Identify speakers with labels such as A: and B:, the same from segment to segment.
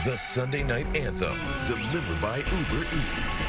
A: the Sunday Night Anthem, delivered by Uber Eats.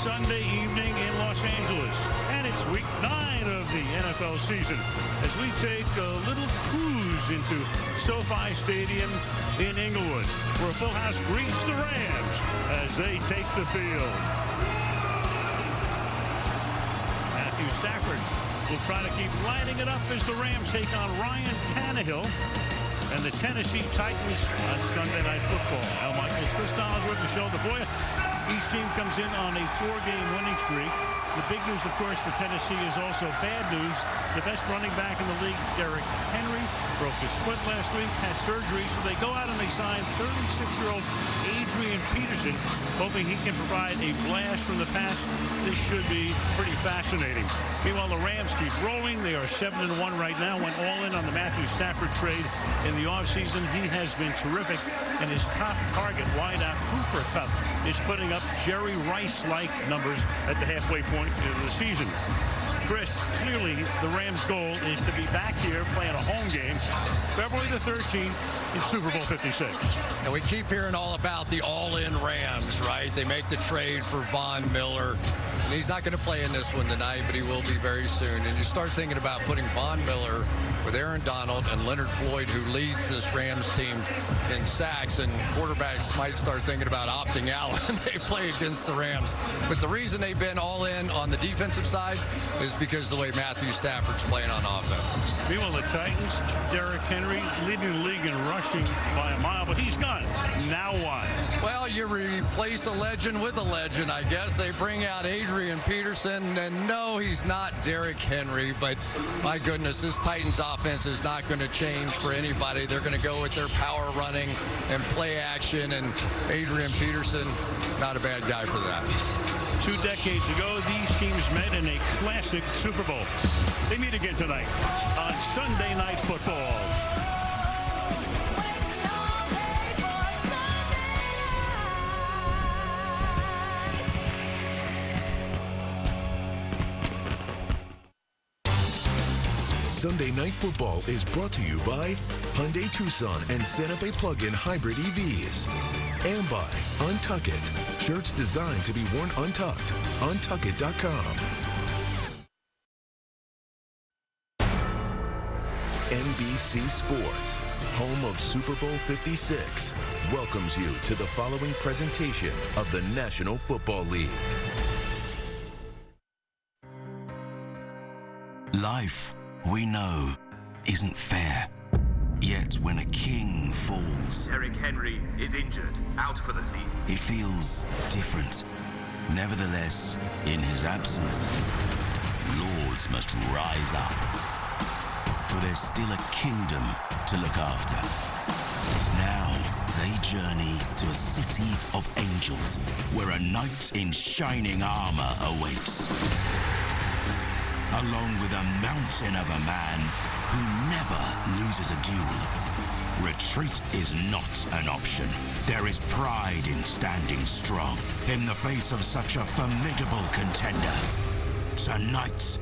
B: Sunday evening in Los Angeles, and it's week 9 of the NFL season as we take a little cruise into SoFi Stadium in Inglewood, where a full house greets the Rams as they take the field. Matthew Stafford will try to keep lighting it up as the Rams take on Ryan Tannehill and the Tennessee Titans on Sunday Night Football. Al Michaels, Chris Donald's with the shoulder for you. Each team comes in on a 4-game winning streak. The big news, of course, for Tennessee is also bad news. The best running back in the league, Derrick Henry, broke his foot last week, had surgery, so they go out and they sign 36-year-old Adrian Peterson, hoping he can provide a blast from the past. This should be pretty fascinating. Meanwhile, the Rams keep rolling. They are 7-1 right now. Went all in on the Matthew Stafford trade in the offseason. He has been terrific, and his top target, wideout Cooper Kupp, is putting up Jerry Rice-like numbers at the halfway point of the season. Chris, clearly the Rams' goal is to be back here playing a home game February the 13th in Super Bowl 56.
C: And we keep hearing all about the all-in Rams, right? They make the trade for Von Miller. And he's not going to play in this one tonight, but he will be very soon. And you start thinking about putting Von Miller with Aaron Donald and Leonard Floyd, who leads this Rams team in sacks, and quarterbacks might start thinking about opting out when they play against the Rams. But the reason they've been all in on the defensive side is because of the way Matthew Stafford's playing on offense.
B: Meanwhile, the Titans, Derrick Henry leading the league in rushing by a mile, but he's gone. Now what?
C: Well, you replace a legend with a legend, I guess. They bring out Adrian Peterson, and no, he's not Derrick Henry, but my goodness, this Titans offense is not going to change for anybody. They're going to go with their power running and play action, and Adrian Peterson, not a bad guy for that.
B: 2 decades ago, these teams met in a classic Super Bowl. They meet again tonight on Sunday Night Football.
A: Sunday Night Football is brought to you by Hyundai Tucson and Santa Fe plug-in hybrid EVs. And by Untuck It, shirts designed to be worn untucked. Untuckit.com. NBC Sports, home of Super Bowl 56, welcomes you to the following presentation of the National Football League.
D: Life, we know, isn't fair. Yet when a king falls,
E: Derrick Henry is injured, out for the season.
D: It feels different. Nevertheless, in his absence, lords must rise up. For there's still a kingdom to look after. Now they journey to a city of angels, where a knight in shining armor awaits. Along with a mountain of a man who never loses loses a duel, retreat is not an option. There is pride in standing strong in the face of such a formidable contender. Tonight,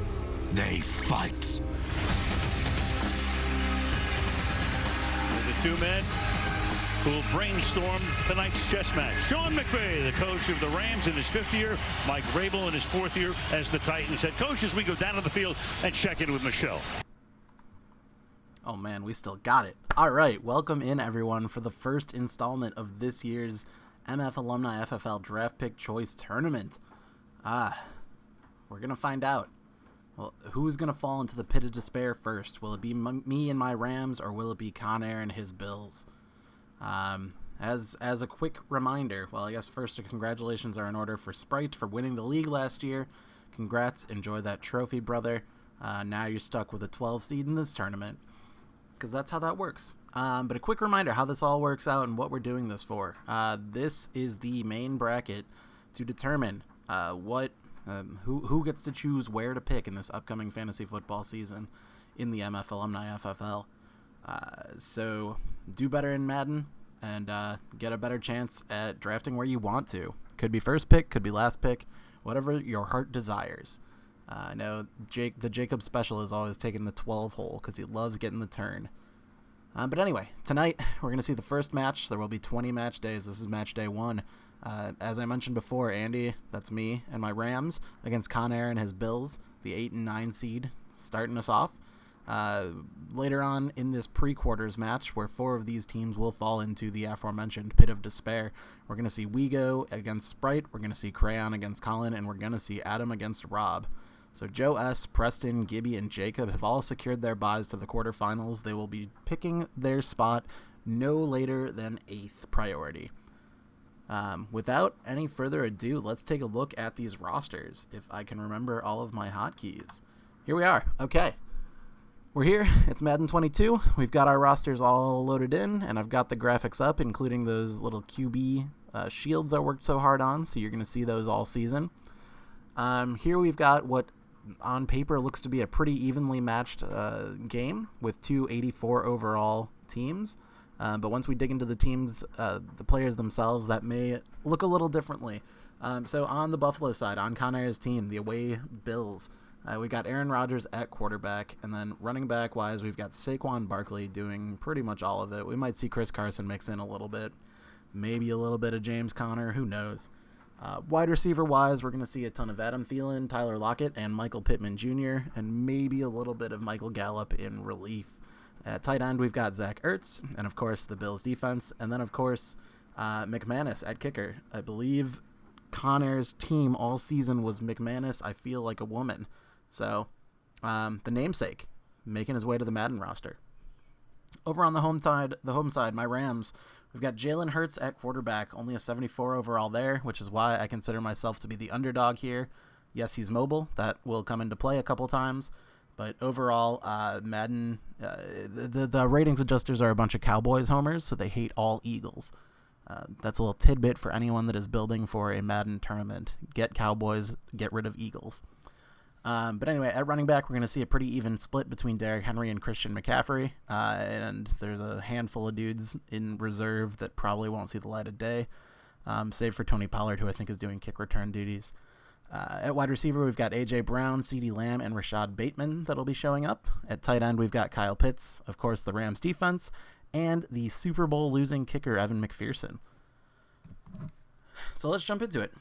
D: they fight.
B: The two men who will brainstorm tonight's chess match. Sean McVay, the coach of the Rams in his 5th year. Mike Vrabel in his 4th year as the Titans head coach, as we go down to the field and check in with Michelle.
F: Oh man, we still got it. All right, welcome in everyone for the first installment of this year's MF Alumni FFL Draft Pick Choice Tournament. We're going to find out. Well, who's going to fall into the pit of despair first? Will it be me and my Rams, or will it be Conair and his Bills? As a quick reminder, well, I guess first congratulations are in order for Sprite for winning the league last year. Congrats, enjoy that trophy, brother. Now you're stuck with a 12 seed in this tournament, because that's how that works. But a quick reminder how this all works out and what we're doing this for. This is the main bracket to determine who gets to choose where to pick in this upcoming fantasy football season in the MF Alumni FFL. So do better in Madden and get a better chance at drafting where you want to. Could be first pick, could be last pick, whatever your heart desires. I know the Jacob Special is always taking the 12 hole because he loves getting the turn. But anyway, tonight we're going to see the first match. There will be 20 match days. This is match day 1. As I mentioned before, Andy, that's me, and my Rams against Conair and his Bills, the 8 and 9 seed, starting us off. Later on in this pre-quarters match, where 4 of these teams will fall into the aforementioned pit of despair, we're going to see Wego against Sprite, we're going to see Crayon against Colin, and we're going to see Adam against Rob. So Joe S., Preston, Gibby, and Jacob have all secured their buys to the quarterfinals. They will be picking their spot no later than 8th priority. Without any further ado, let's take a look at these rosters, if I can remember all of my hotkeys. Here we are. Okay. We're here. It's Madden 22. We've got our rosters all loaded in, and I've got the graphics up, including those little QB shields I worked so hard on, so you're going to see those all season. Here we've got what on paper looks to be a pretty evenly matched game with 2 84 overall teams. But once we dig into the teams, the players themselves, that may look a little differently. So on the Buffalo side, on Conair's team, the away Bills, we got Aaron Rodgers at quarterback, and then running back wise, we've got Saquon Barkley doing pretty much all of it. We might see Chris Carson mix in a little bit, maybe a little bit of James Conner, who knows. Wide receiver wise, we're going to see a ton of Adam Thielen, Tyler Lockett, and Michael Pittman Jr., and maybe a little bit of Michael Gallup in relief. At tight end, we've got Zach Ertz, and of course the Bills defense, and then of course McManus at kicker. I believe Conair's team all season was McManus, I feel like a woman. So the namesake making his way to the Madden roster. Over on the home side, my Rams, we've got Jalen Hurts at quarterback, only a 74 overall there, which is why I consider myself to be the underdog here. Yes, he's mobile. That will come into play a couple times. But overall, Madden, the ratings adjusters are a bunch of Cowboys homers, so they hate all Eagles. That's a little tidbit for anyone that is building for a Madden tournament. Get Cowboys, get rid of Eagles. But anyway, at running back, we're going to see a pretty even split between Derrick Henry and Christian McCaffrey. And there's a handful of dudes in reserve that probably won't see the light of day, save for Tony Pollard, who I think is doing kick return duties. At wide receiver, we've got A.J. Brown, CeeDee Lamb, and Rashad Bateman that'll be showing up. At tight end, we've got Kyle Pitts, of course, the Rams defense, and the Super Bowl losing kicker, Evan McPherson. So let's jump into it.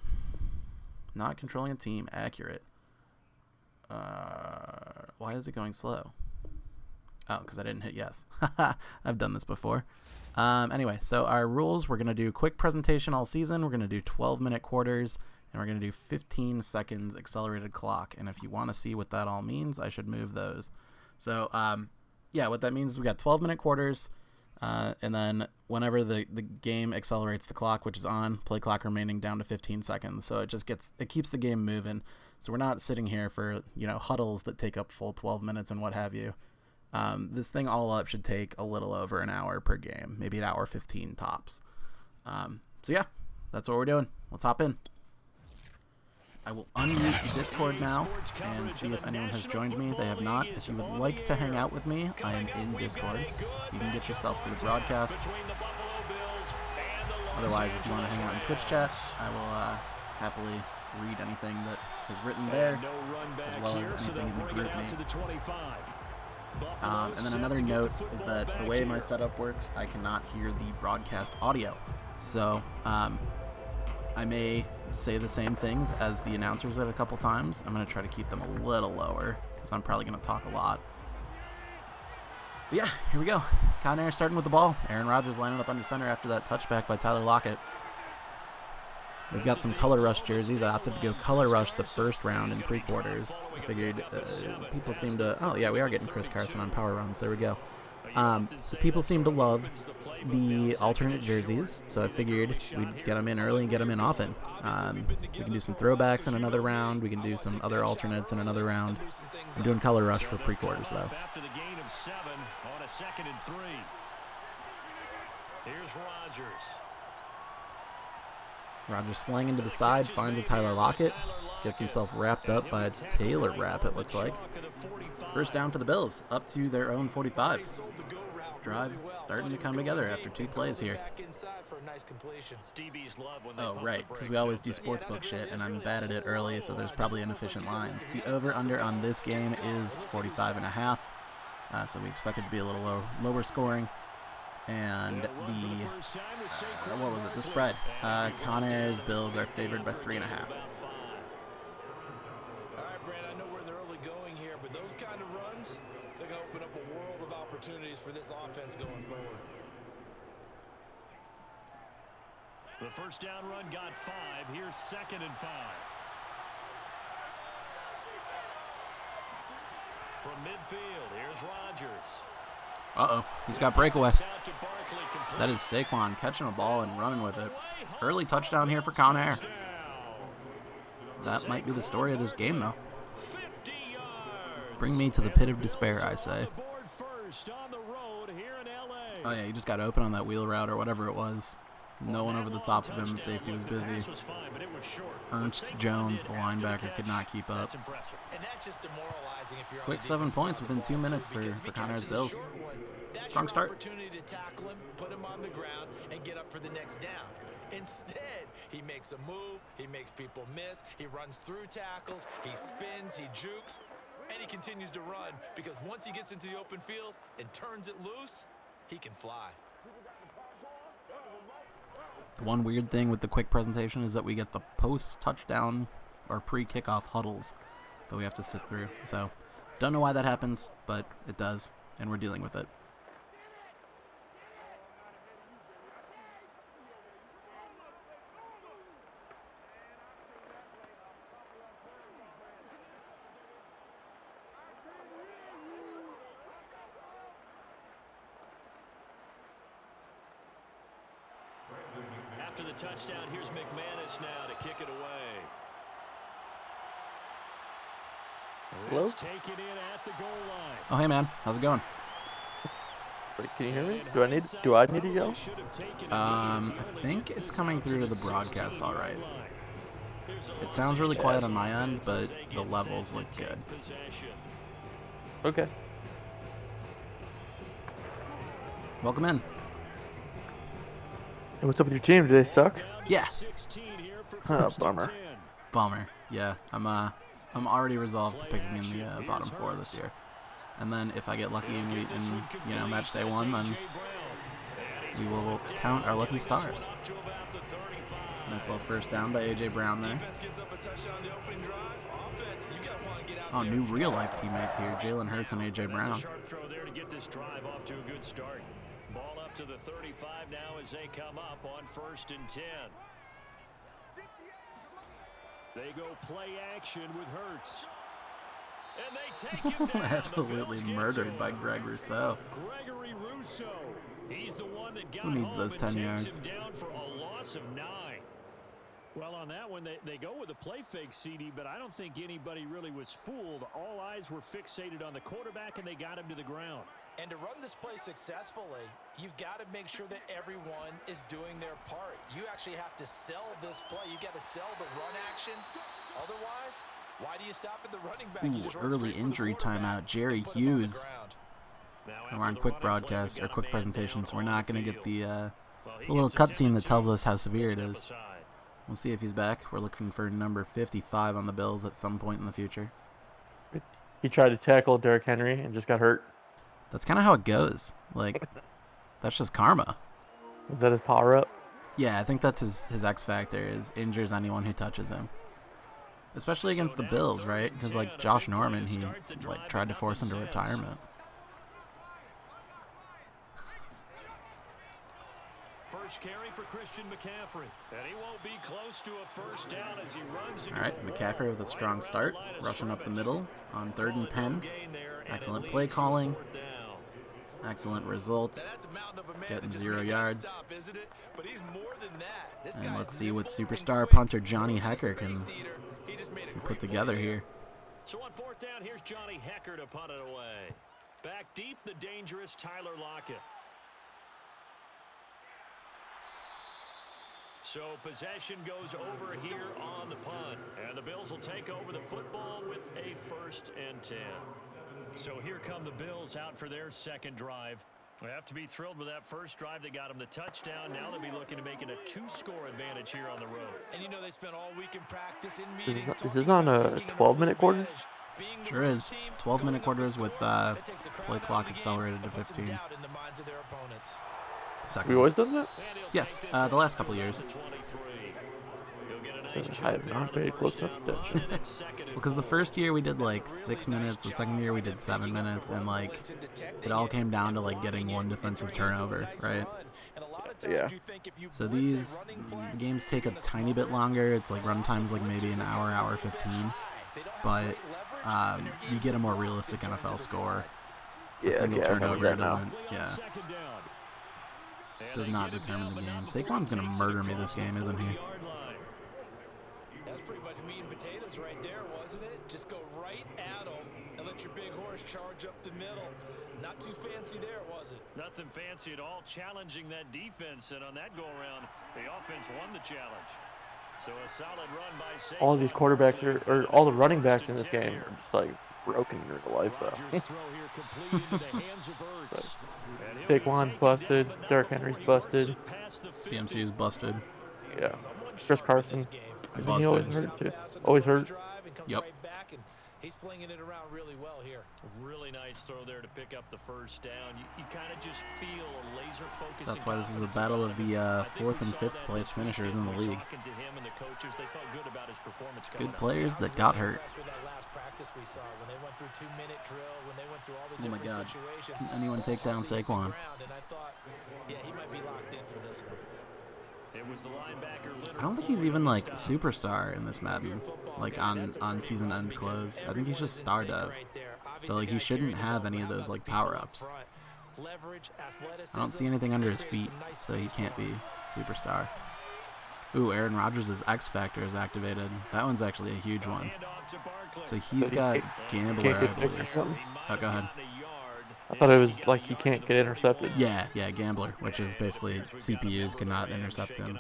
F: Not controlling a team, accurate. Why is it going slow? Oh, because I didn't hit yes. I've done this before. Anyway, so our rules, we're going to do quick presentation all season. We're going to do 12-minute quarters. And we're going to do 15 seconds accelerated clock. And if you want to see what that all means, I should move those. So, what that means is we got 12-minute quarters. And then whenever the game accelerates the clock, which is on, play clock remaining down to 15 seconds. So it keeps the game moving. So we're not sitting here for, huddles that take up full 12 minutes and what have you. This thing all up should take a little over an hour per game, maybe an hour 15 tops. That's what we're doing. Let's hop in. I will unmute the Discord now and see if anyone has joined me. They have not. If you would like to hang out with me, I am in Discord. You can get yourself to the broadcast. Otherwise, if you want to hang out in Twitch chat, I will happily read anything that is written there, as well as anything in the group name. And then another note is that the way my setup works, I cannot hear the broadcast audio. So I may say the same things as the announcers at a couple times. I'm going to try to keep them a little lower because I'm probably going to talk a lot. But yeah, here we go. Conair starting with the ball. Aaron Rodgers lining up under center after that touchback by Tyler Lockett. We've got some Color Rush jerseys. I opted to go Color Rush the first round in pre-quarters. I figured people seem to... Oh, yeah, we are getting Chris Carson on power runs. There we go. So people seem to love the alternate jerseys, so I figured we'd get them in early and get them in often. We can do some throwbacks in another round. We can do some other alternates in another round. I'm doing Color Rush for pre-quarters, though.
G: After the gain of 7 on a 2nd and 3. Here's Rodgers.
F: Rodgers slanging to the side, finds a Tyler Lockett, gets himself wrapped up by a Taylor wrap, it looks like. First down for the Bills, up to their own 45. Drive starting to come together after 2 plays here. Oh, right, because we always do sportsbook shit, and I'm bad at it early, so there's probably inefficient lines. The over-under on this game is 45.5, so we expect it to be a little lower scoring. And the, what was it, the spread. Conair's Bills are favored by 3.5.
H: All right, Brad, I know we're in the early going here, but those kind of runs, they're going to open up a world of opportunities for this offense going forward.
G: The first down run got 5. Here's 2nd and 5. From midfield, here's Rodgers.
F: Uh-oh, he's got breakaway. That is Saquon catching a ball and running with it. Early touchdown here for Conair. That might be the story of this game, though. Bring me to the pit of despair, I say. Oh yeah, he just got open on that wheel route or whatever it was. No one over the top of him. The safety was busy. Ernst Jones, the linebacker, could not keep up. Quick 7 points within 2 minutes for Conair's Bills. Strong start.
H: Opportunity to tackle him, put him on the ground, and get up for the next down. Instead, he makes a move, he makes people miss, he runs through tackles, he spins, he jukes, and he continues to run because once he gets into the open field and turns it loose, he can fly.
F: The one weird thing with the quick presentation is that we get the post-touchdown or pre-kickoff huddles that we have to sit through. So, don't know why that happens, but it does, and we're dealing with it.
G: After the touchdown, here's McManus now to kick it away.
I: Hello?
G: Taken in at the goal line.
F: Oh, hey man, how's it going?
I: Wait, can you hear me? Do I need to yell?
F: I think it's coming through to the broadcast all right. It sounds really quiet on my end, but the levels look good.
I: Okay.
F: Welcome in.
I: Hey, what's up with your team? Do they suck?
F: Yeah.
I: Oh, bummer.
F: Bummer. Yeah, I'm already resolved to picking in the bottom 4 this year. And then if I get lucky and we match day 1, then we will count our lucky stars. Nice little first down by A.J. Brown there. Oh, new real-life teammates here. Jalen Hurts and A.J. Brown.
G: Ball up to the 35 now as they come up on 1st and 10. They go play action with Hurts. And they take him down.
F: Absolutely murdered by Greg Rousseau.
G: Gregory Rousseau. He's the one that got
F: Who needs
G: home
F: those
G: and
F: 10
G: takes
F: yards?
G: him down for a loss of 9. Well, on that one, they go with a play fake, CD, but I don't think anybody really was fooled. All eyes were fixated on the quarterback, and they got him to the ground.
H: And to run this play successfully, you've got to make sure that everyone is doing their part. You actually have to sell this play. You got to sell the run action Otherwise, why do you stop at the running back? You
F: Ooh,
H: just run
F: early
H: straight for the
F: injury
H: quarterback
F: timeout. Jerry
H: and put him on the
F: Hughes.
H: ground.
F: And we're on quick broadcast or quick presentation, so we're not going to get the little cutscene that tells us how severe it is. We'll see if he's back. We're looking for number 55 on the Bills at some point in the future.
I: He tried to tackle Derrick Henry and just got hurt.
F: That's kind of how it goes. Like, that's just karma.
I: Is that his power up?
F: Yeah, I think that's his X factor, is injures anyone who touches him. Especially against the Bills, right? Because, like, Josh Norman, he like tried to force him to retirement.
G: First carry for Christian McCaffrey. And he won't be close to a first down as he runs.
F: All right, McCaffrey with a strong start, rushing up the middle on 3rd and 10. Excellent play calling. Excellent result. Getting 0 yards. And let's see what superstar punter Johnny Hecker can put together here.
G: So on 4th down, here's Johnny Hecker to punt it away. Back deep, the dangerous Tyler Lockett. So possession goes over here on the punt. And the Bills will take over the football with a 1st and 10. So here come the Bills out for their second drive. They have to be thrilled with that first drive. They got them the touchdown. Now they'll be looking to make it a 2-score advantage here on the road.
H: And you know they spent all week in practice in meetings.
I: Is this on a 12-minute quarters?
F: Sure is. 12-minute quarters with play clock accelerated to 15 seconds.
I: We always done that?
F: Yeah, the last couple of years.
I: I have not paid close enough attention.
F: Because the first year we did like 6 minutes, the second year we did 7 minutes, and like it all came down to like getting one defensive turnover, right?
I: Yeah.
F: So the games take a tiny bit longer. It's like run times like maybe an hour, hour 15, but you get a more realistic NFL score. A single turnover doesn't, does not determine the game. Saquon's gonna murder me this game, isn't he?
H: That's pretty much meat and potatoes right there, wasn't it? Just go right at them and let your big horse charge up the middle. Not too fancy there, was it?
G: Nothing fancy at all, challenging that defense, and on that go-around, the offense won the challenge. So a solid run by Saquon.
I: All of these quarterbacks or all the running backs in this game are just like broken in real life, though. Saquon's busted, Derrick Henry's busted.
F: CMC's busted.
I: Yeah. Chris Carson. He always hurt too. Always hurt.
F: Yep.
H: He's flinging it around really well here.
G: Really nice throw there to pick up the first down. You kind of just feel a laser focus.
F: That's why this is a battle of the 4th and 5th place finishers in the league. Good players that got hurt. Oh my God. Can anyone take down Saquon? I don't think he's even like superstar in this Madden, like on season end close. I think he's just star dev. So like he shouldn't have any of those like power ups. I don't see anything under his feet, so he can't be superstar. Ooh, Aaron Rodgers' X Factor is activated. That one's actually a huge one. So he's got Gambler, I believe. Oh, go ahead.
I: I thought it was like you can't get intercepted.
F: Yeah, Gambler, which is basically CPUs cannot intercept him.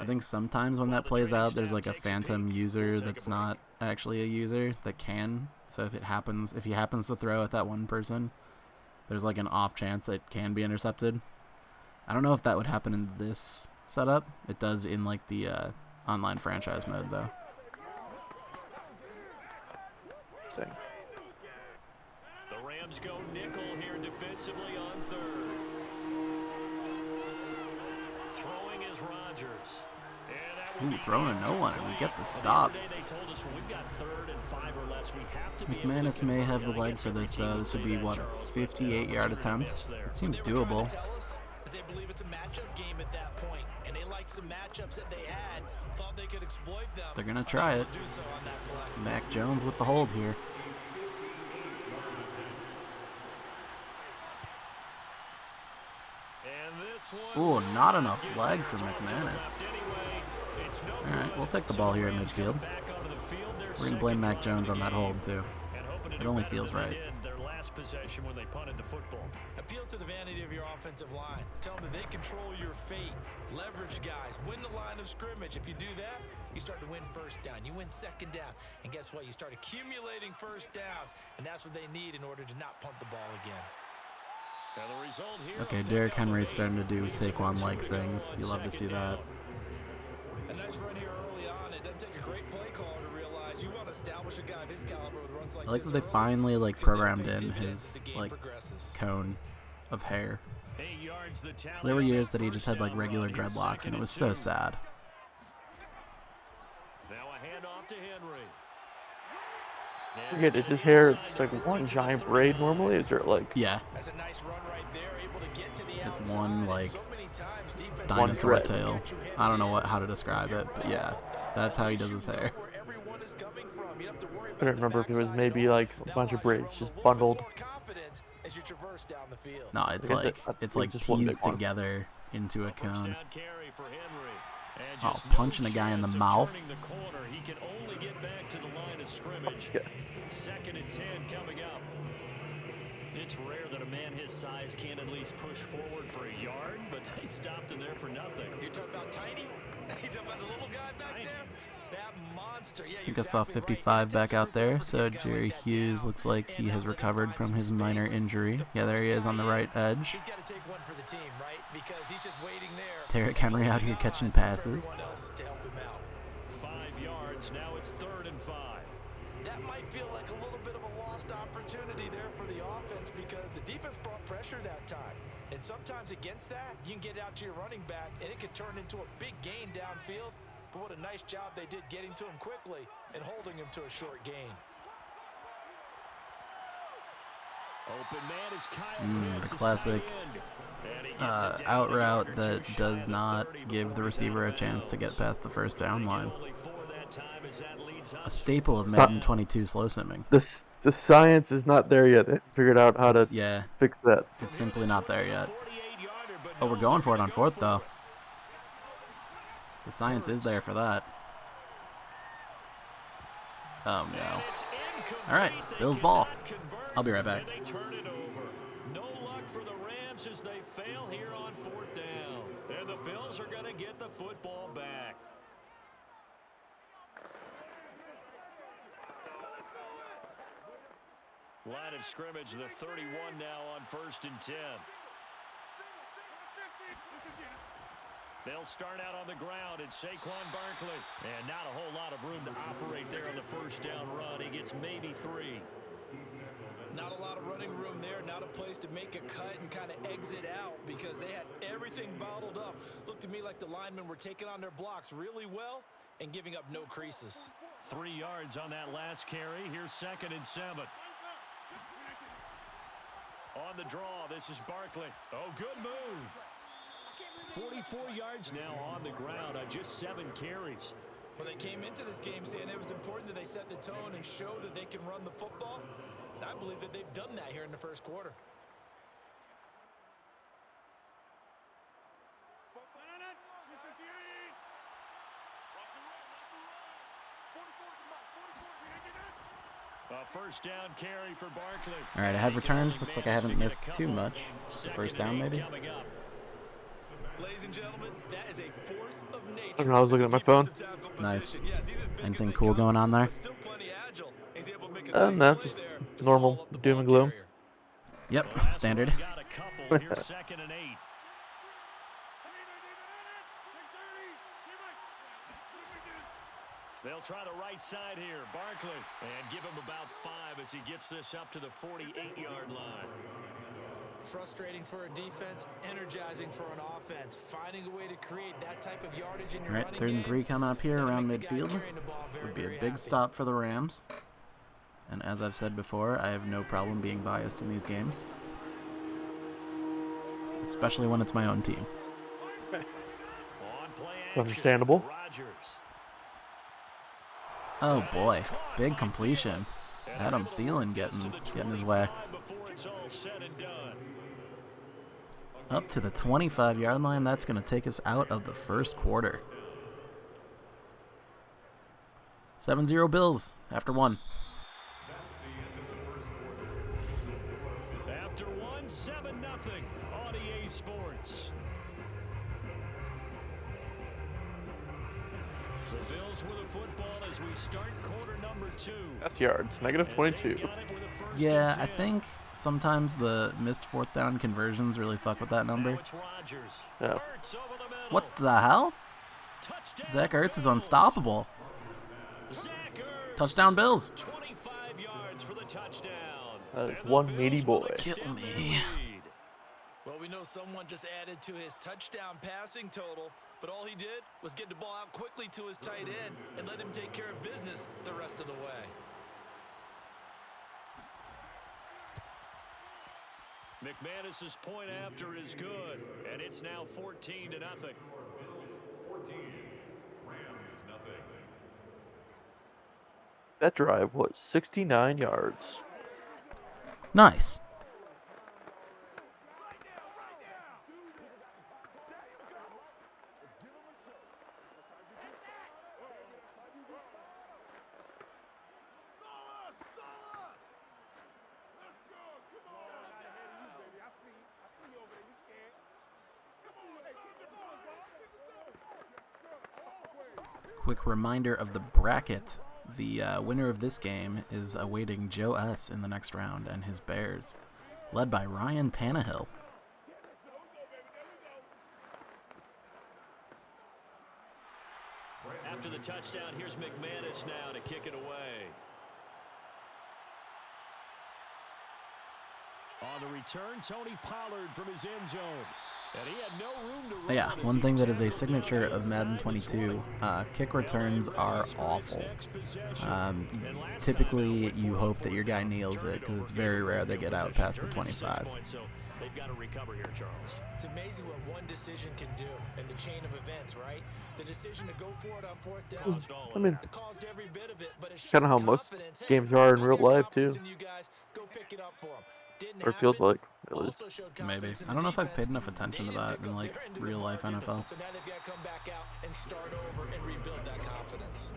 F: I think sometimes when that plays out, there's like a phantom user that's not actually a user that can. So if he happens to throw at that one person, there's like an off chance that it can be intercepted. I don't know if that would happen in this setup. It does in like the online franchise mode though.
I: Same.
G: The Rams go nickel here defensively on 3rd. Throwing is Rodgers.
F: Ooh, throwing to no one, and we get the stop. McManus may have the leg for this, though. This would be, what, a 58-yard attempt? It seems doable.
H: They believe it's a matchup game at that point, and they like some matchups that they had, thought they could exploit them.
F: They're going to try it. Mac Jones with the hold here. Ooh, not enough leg for McManus. All right, we'll take the ball here at midfield. We're going to blame Mac Jones on that hold, too. It only feels right.
G: last possession when they punted the football.
H: Appeal to the vanity of your offensive line. Tell them that they control your fate. Leverage guys. Win the line of scrimmage. If you do that, you start to win first down. You win second down. And guess what? You start accumulating first downs. And that's what they need in order to not punt the ball again.
F: Okay, Derrick Henry's starting to do Saquon-like things. You love to see that.
H: A nice run here early on. It doesn't take a great play caller to realize you want to establish a guy of his caliber with runs like this.
F: I like that they finally programmed in his cone of hair. So there were years that he just had regular dreadlocks, and it was so sad.
G: Now a handoff to Henry.
I: Forget, is his hair one giant braid normally? Is there
F: Yeah.
H: That's a nice run right there, able to get to the
F: It's one
H: outside.
F: dinosaur tail. I don't know how to describe it, but yeah, that's how he does his hair.
I: I don't remember if it was maybe a bunch of braids just bundled.
F: No, it's
I: just one big
F: teased
I: one.
F: together into a cone. Oh, punching a guy in the mouth.
G: He can only get back to the line of scrimmage. Second and 10 coming up. It's rare that a man his size can at least push forward for a yard, but they stopped him there for nothing.
H: You're talking about Tiny? You talking about the little guy back there? That monster. Yeah,
F: I think I saw 55 back out there, so Jerry Hughes looks like he has recovered from his minor injury. Yeah, there he is on the right edge.
H: He's got to take one for the team, right? Because he's just waiting there.
F: Derrick Henry out here catching passes.
G: 5 yards, now it's 3rd and 5.
H: That might feel like a little bit of a lost opportunity there for the offense because the defense brought pressure that time. And sometimes against that, you can get out to your running back, and it could turn into a big gain downfield. But what a nice job they did getting to him quickly and holding him to a short gain.
G: Open man is Kyle
F: The classic out route that does not give the receiver a chance to get past the first down line. A staple of Madden 22 slow simming.
I: The science is not there yet. They figured out how to fix that.
F: It's simply not there yet. Oh, we're going for it on 4th, though. The science is there for that. Oh, no. All right, Bills ball. I'll be right back.
G: No luck for the Rams as they fail here on 4th down. And the Bills are going to get the football back. Line of scrimmage, the 31 now on 1st and 10. They'll start out on the ground. It's Saquon Barkley. And not a whole lot of room to operate there on the first down run. He gets maybe 3.
H: Not a lot of running room there. Not a place to make a cut and kind of exit out because they had everything bottled up. Looked to me like the linemen were taking on their blocks really well and giving up no creases.
G: 3 yards on that last carry. Here's 2nd and 7. On the draw, this is Barkley. Oh, good move. 44 yards now on the ground on just 7 carries.
H: Well, they came into this game saying it was important that they set the tone and show that they can run the football. And I believe that they've done that here in the first quarter.
G: A first down carry for Barkley.
F: All right, I have returned. Looks like I haven't missed too much. The first down, maybe.
H: Ladies and gentlemen, that is a force of nature.
I: I don't know, I was looking at my phone.
F: Nice. Anything cool going on there?
I: No, just normal doom and gloom.
F: Yep, standard.
G: Got a couple. Here's 2nd and 8. They'll try the right side here. Barkley. And give him about 5 as he gets this up to the 48-yard line.
H: Frustrating for a defense, energizing for an offense. Finding a way to create that type of yardage in your
F: All right, 3rd and 3 coming up here around midfield. Would be a big stop for the Rams. And as I've said before, I have no problem being biased in these games. Especially when it's my own team.
I: Understandable.
F: Oh boy, big completion. Adam Thielen getting his way. Up to the 25-yard line. That's going to take us out of the first quarter. 7-0 Bills after 1.
G: on EA Sports. The Bills with a football as we start quarter number 2.
I: That's yards, -22.
F: Yeah, I think sometimes the missed fourth down conversions really fuck with that number.
I: Yeah.
F: What the hell? Zach Ertz is unstoppable. Touchdown Bills.
G: 25 yards for the touchdown.
I: That is one meaty boy.
F: Kill me.
H: Well, we know someone just added to his touchdown passing total, but all he did was get the ball out quickly to his tight end and let him take care of business the rest of the way.
G: McManus's point after is good, and it's now 14-0.
I: That drive was 69 yards.
F: Nice. Quick reminder of the bracket. The winner of this game is awaiting Joe S. in the next round and his Bears, led by Ryan Tannehill.
G: After the touchdown, here's McManus now to kick it away. On the return, Tony Pollard from his end zone. And he had no room to run.
F: Yeah, one thing that is a signature of Madden 22, kick returns are awful. Typically, you hope that your guy kneels it, because it's very rare they get out past the 25.
G: They've got to recover here, Charles.
H: It's amazing what one decision can do in the chain of events, right? The decision to go for it on fourth down.
I: I mean,
H: It caused every bit of it, but it's
I: kind of how most games are in real life, too.
H: You guys, go pick it up for them.
I: Or it feels like, at least.
F: Maybe. I don't know if I've paid enough attention to that in, like, real life NFL.
H: So now they've got to come back out and start over and rebuild that confidence.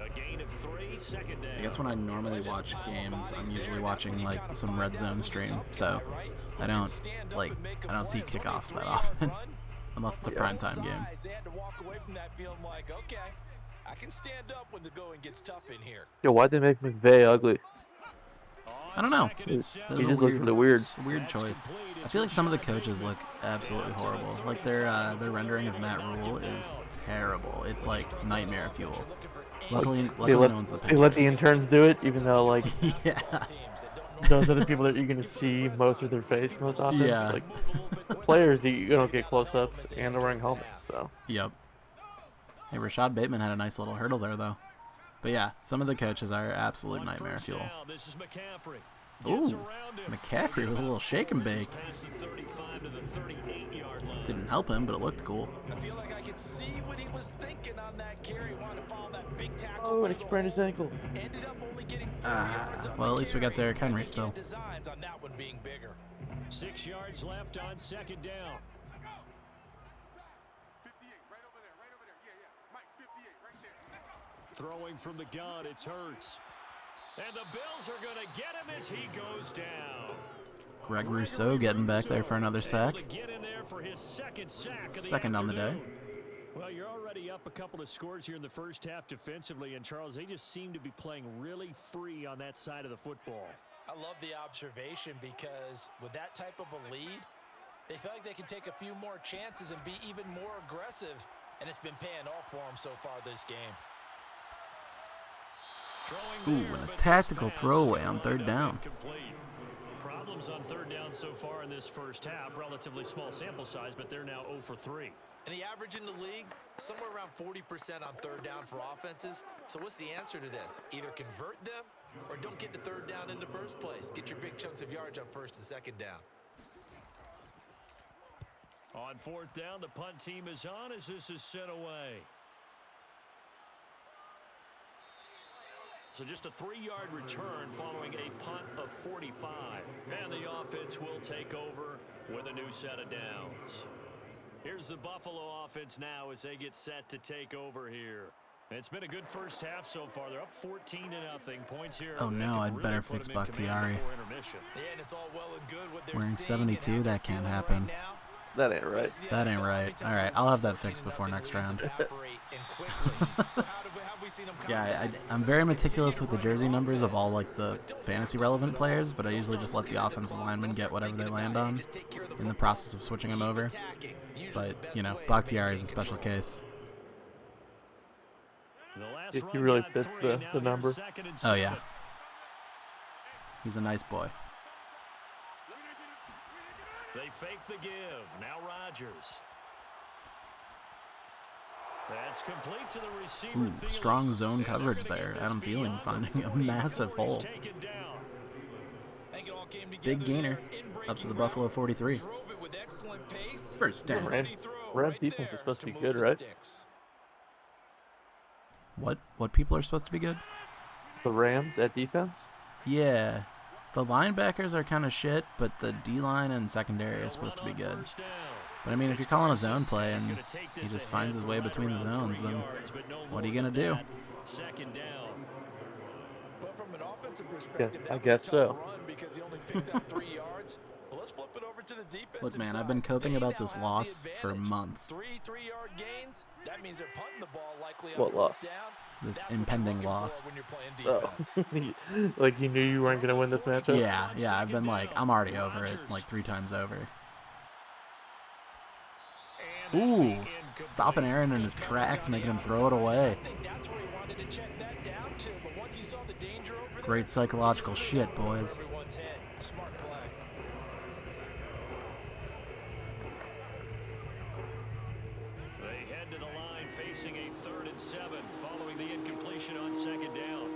G: A gain of 3, second down.
F: I guess when I normally watch games, I'm usually watching, like, some red zone stream, so I don't see kickoffs that often, unless it's a primetime game.
H: They had to walk away from that feeling like, okay, I can stand up when the going gets tough in here.
I: Yo, why'd they make McVay ugly?
F: I don't know.
I: He just looks really weird.
F: It's a weird choice. I feel like some of the coaches look absolutely horrible. Like their rendering of Matt Rule is terrible. It's like nightmare fuel. Luckily no one's the
I: they let the interns do it, even though like
F: yeah.
I: Those are the people that you're gonna see most of their face most often.
F: Yeah.
I: Like players, you don't get close-ups, and they're wearing helmets. So.
F: Yep. Hey, Rashad Bateman had a nice little hurdle there though. But yeah, some of the coaches are absolute nightmare fuel. Ooh, McCaffrey with a little shake and bake. Didn't help him, but it looked cool.
H: I feel like I could see what he was thinking on that carry. Wanted to follow that big tackle.
I: Oh, and he sprained his ankle.
H: Ended up only getting
F: well, at least we got Derrick Henry still.
H: Designs on that one being bigger.
G: 6 yards left on second down. Throwing from the gun, it's Hurts. And the Bills are going to get him as he goes down.
F: Greg Rousseau getting back there for another sack.
G: Get in there for his
F: second on the day.
G: Well, you're already up a couple of scores here in the first half defensively, and Charles, they just seem to be playing really free on that side of the football.
H: I love the observation because with that type of a lead, they feel like they can take a few more chances and be even more aggressive, and it's been paying off for them so far this game.
F: Ooh, and a tactical throwaway on third down.
G: Problems on third down so far in this first half. Relatively small sample size, but they're now 0 for 3.
H: And the average in the league, somewhere around 40% on third down for offenses. So what's the answer to this? Either convert them or don't get to third down in the first place. Get your big chunks of yards on first and second down.
G: On fourth down, the punt team is on as this is sent away. So just a 3-yard return following a punt of 45. And the offense will take over with a new set of downs. Here's the Buffalo offense now as they get set to take over here. It's been a good first half so far. They're up 14-0. Points here.
F: Oh no, I'd better fix Bakhtiari. Wearing 72, that can't happen.
I: That ain't right.
F: That ain't right. All right, I'll have that fixed before next round. Yeah, I'm very meticulous with the jersey numbers of all like the fantasy relevant players, but I usually just let the offensive linemen get whatever they land on in the process of switching them over. But, you know, Bakhtiari is a special case.
I: He really fits the number.
F: Oh, yeah. He's a nice boy.
G: They fake the give. Now Rodgers. That's complete to the receiver.
F: Ooh, strong zone coverage there. Adam Thielen finding a massive hole. Big gainer up to the Buffalo 43. First down.
I: Rams defense is supposed to be good, right?
F: What people are supposed to be good?
I: The Rams at defense?
F: Yeah. The linebackers are kind of shit, but the D-line and secondary are supposed to be good. But I mean, if you're calling a zone play and he just finds his way between the zones, then what are you going to do?
I: Yeah, I guess so.
F: Look, man, I've been coping about this loss for months.
I: What loss?
F: This impending loss.
I: Oh. Like you knew you weren't going to win this matchup?
F: Yeah, I've been like, I'm already over it, like 3 times over. Ooh, stopping Aaron in his tracks, making him throw it away. Great psychological shit, boys.
G: They head to the line facing a 3rd and 7 following the incompletion on 2nd down.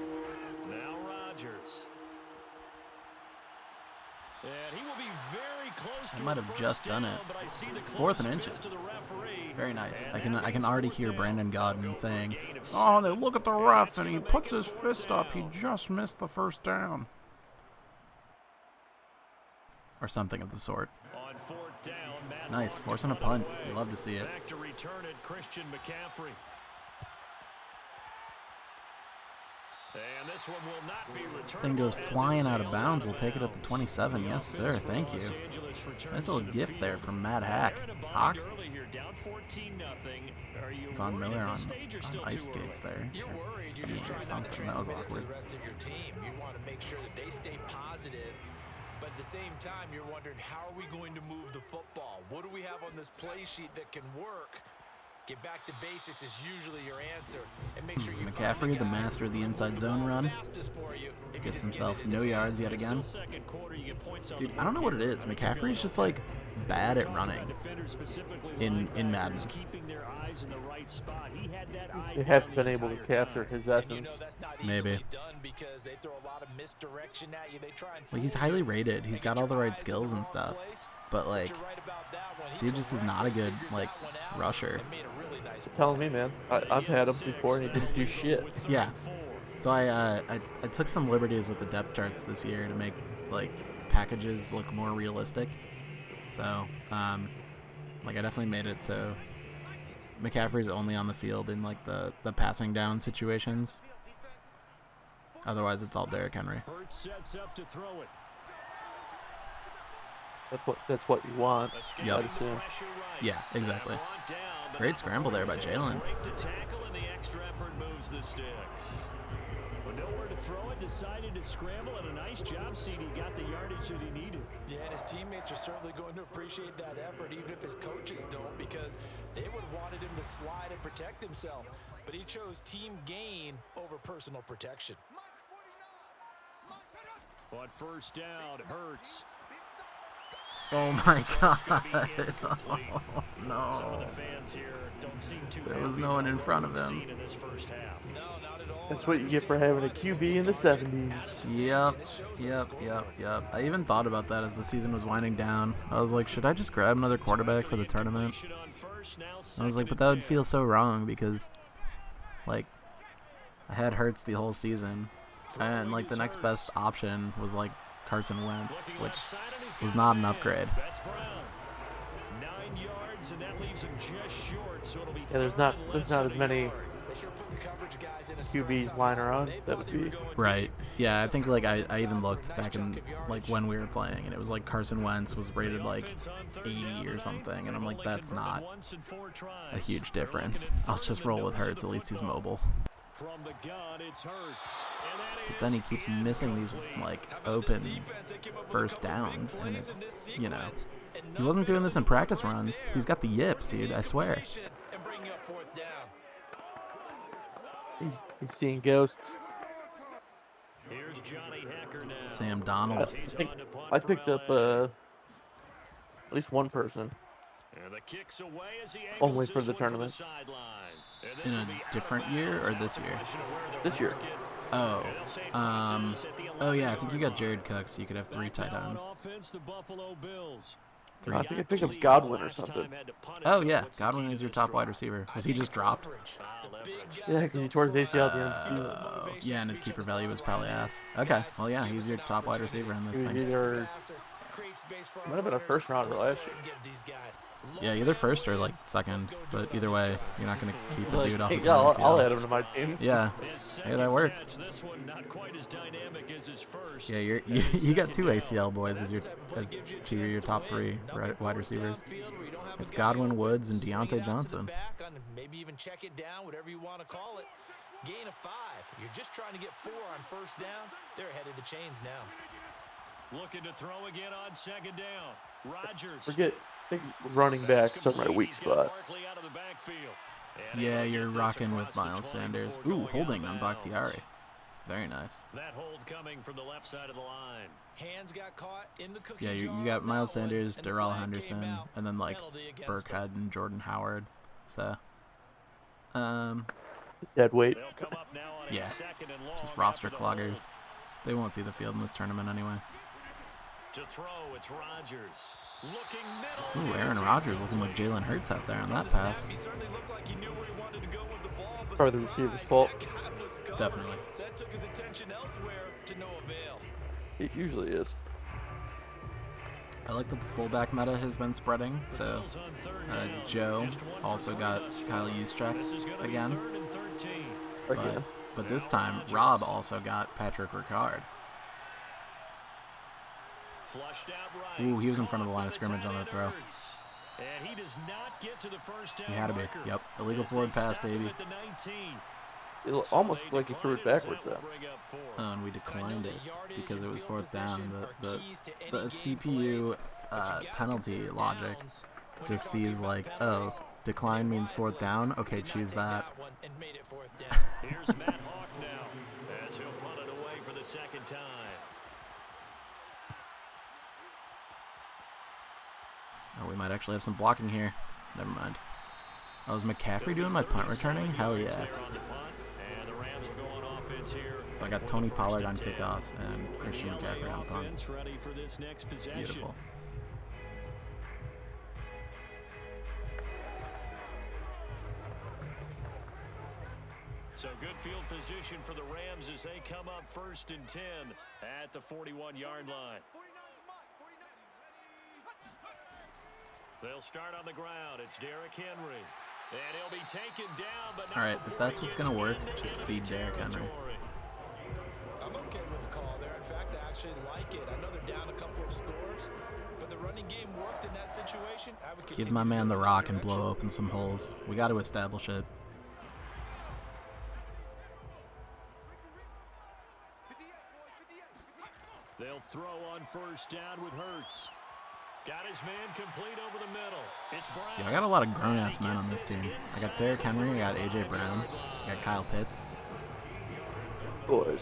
G: Now Rodgers. And he will be very close to
F: I might have just done it. 4th and inches. Very nice. I can already hear Brandon Godden saying, "Oh, they look at the ref and he puts his fist up. He just missed the 1st down." Or something of the sort. Nice, forcing a punt. We love to see it.
G: Back to return it, Christian McCaffrey. And this one will not be returned.
F: Thing goes flying out of bounds. We'll take it at the 27. Yes, sir. Thank you. Nice little gift there from Matt Hack. Hawk? Von Miller on ice skates there.
H: You're worried. You're just trying not to transfer that to the rest of your team. You want to make sure that they stay positive. But at the same time, you're wondering, how are we going to move the football? What do we have on this play sheet that can work? Get back to basics is usually your answer. And make sure you
F: McCaffrey, the master of the inside zone run, gets himself no yards yet again. Dude, I don't know what it is. McCaffrey's just like bad at running in Madden.
I: They haven't been able to capture his essence.
F: Maybe. Like, he's highly rated. He's got all the right skills and stuff. But, like, dude just is not a good, like, rusher.
I: You're telling me, man. I've had him before and he didn't do shit.
F: Yeah. So I took some liberties with the depth charts this year to make, like, packages look more realistic. So, like, I definitely made it so McCaffrey's only on the field in, like, the passing down situations. Otherwise, it's all Derrick Henry.
G: Sets up to throw it.
I: That's what you want.
F: Yep.
I: I'd assume.
F: Yeah, exactly. Great scramble there by Jalen.
G: Nowhere to throw it, decided to scramble, and a nice job, CD got the yardage that he needed.
H: Yeah, and his teammates are certainly going to appreciate that effort, even if his coaches don't, because they would have wanted him to slide and protect himself. But he chose team gain over personal protection.
G: On 1st down, Hurts.
F: Oh my god. Oh, no. There was no one in front of him.
I: That's what you get for having a QB in the 70s.
F: Yep. I even thought about that as the season was winding down. I was like, should I just grab another quarterback for the tournament? I was like, but that would feel so wrong because, like, I had Hurts the whole season. And, like, the next best option was, like, Carson Wentz, which was not an upgrade.
I: Yeah, there's not as many QB lying around, that would be
F: right. Yeah, I think like I even looked back in like when we were playing, and it was like Carson Wentz was rated like 80 or something, and I'm like, that's not a huge difference. I'll just roll with Hurts. At least he's mobile. But then he keeps missing these like open first downs, and it's, you know, he wasn't doing this in practice runs. He's got the yips, dude. I swear.
I: he's seeing ghosts.
F: Sam Donald.
I: I picked up at least one person. Only for the tournament.
F: In a different year or this year?
I: This year.
F: Oh. Oh yeah, I think you got Jared Cook, so you could have 3 tight ends.
I: I think I picked up Godwin or something.
F: Oh yeah, Godwin is your top wide receiver. Was he just dropped?
I: Yeah, because he tore his ACL at the end of the season.
F: Yeah, and his keeper value was probably ass. Okay, well yeah, he's your top wide receiver in this thing.
I: Either might have been a first rounder last year.
F: Yeah, either first or like second, but either way, you're not gonna keep a dude off the
I: yeah, I'll add him to my team.
F: Yeah, yeah, that works. Yeah, you got 2 ACL boys as your top 3 wide receivers. It's Godwin, Woods, and Deontay Johnson.
H: Maybe even check it down, whatever you want to call it. Gain of 5. You're just trying to get 4 on first down. They're ahead of the chains now.
G: Looking to throw again on second down. Rodgers.
I: I think running back's on my weak spot.
F: Yeah, you're rocking with Miles Sanders. Ooh, holding on Bakhtiari. Very nice.
G: That hold coming from the left side of the line.
H: Hands got caught in the cookie
F: yeah, you got Miles Sanders, Darrell Henderson, and then like Burkhead and Jordan Howard. So,
I: dead weight.
F: Yeah, just roster cloggers. They won't see the field in this tournament anyway.
G: To throw, it's Rodgers.
F: Ooh, Aaron Rodgers looking like Jalen Hurts out there on that pass.
I: Probably the receiver's fault.
F: Definitely.
I: It usually is.
F: I like that the fullback meta has been spreading. So Joe also got Kyle Juszczyk again. But this time, Rob also got Patrick Ricard. Ooh, he was in front of the line of scrimmage on that throw. He had to be. Yep. Illegal forward pass, baby.
I: It almost like he threw it backwards, though.
F: Oh, and we declined it because it was 4th down. The CPU penalty logic just sees like, oh, decline means 4th down. Okay, choose that.
G: Here's Matt Hawk now as he'll punt it away for the second time.
F: Oh, we might actually have some blocking here. Never mind. Oh, was McCaffrey doing my punt returning? Hell yeah. So I got Tony Pollard on kickoffs and Christian McCaffrey on punts. Beautiful.
G: So good field position for the Rams as they come up 1st and 10 at the 41-yard line. They'll start on the ground. It's Derrick Henry. And he'll be taken down, but
F: all right, if that's what's going to work, just feed Derrick Henry.
H: I'm okay with the call there. In fact, I actually like it. I know they're down a couple of scores, but the running game worked in that situation. I would
F: give my man the rock and blow open some holes. We got to establish it.
G: They'll throw on 1st down with Hurts. Got his man complete over the middle. It's Brown.
F: Yeah, I got a lot of grown-ass men on this team. I got Derrick Henry, I got A.J. Brown, I got Kyle Pitts.
I: Boys.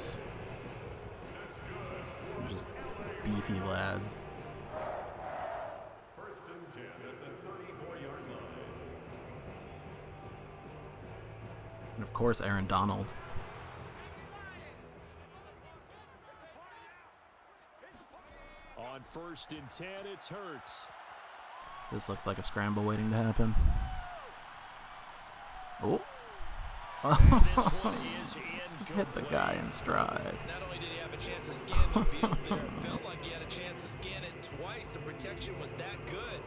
F: Some just beefy lads.
J: 1st and 10 at the 34-yard line.
F: And of course, Aaron Donald.
G: On 1st and 10, it's Hurts.
F: This looks like a scramble waiting to happen. Oh. Just hit the guy in stride.
H: Not only did he have a chance to scan the field there, it felt like he had a chance to scan it twice. The protection was that good.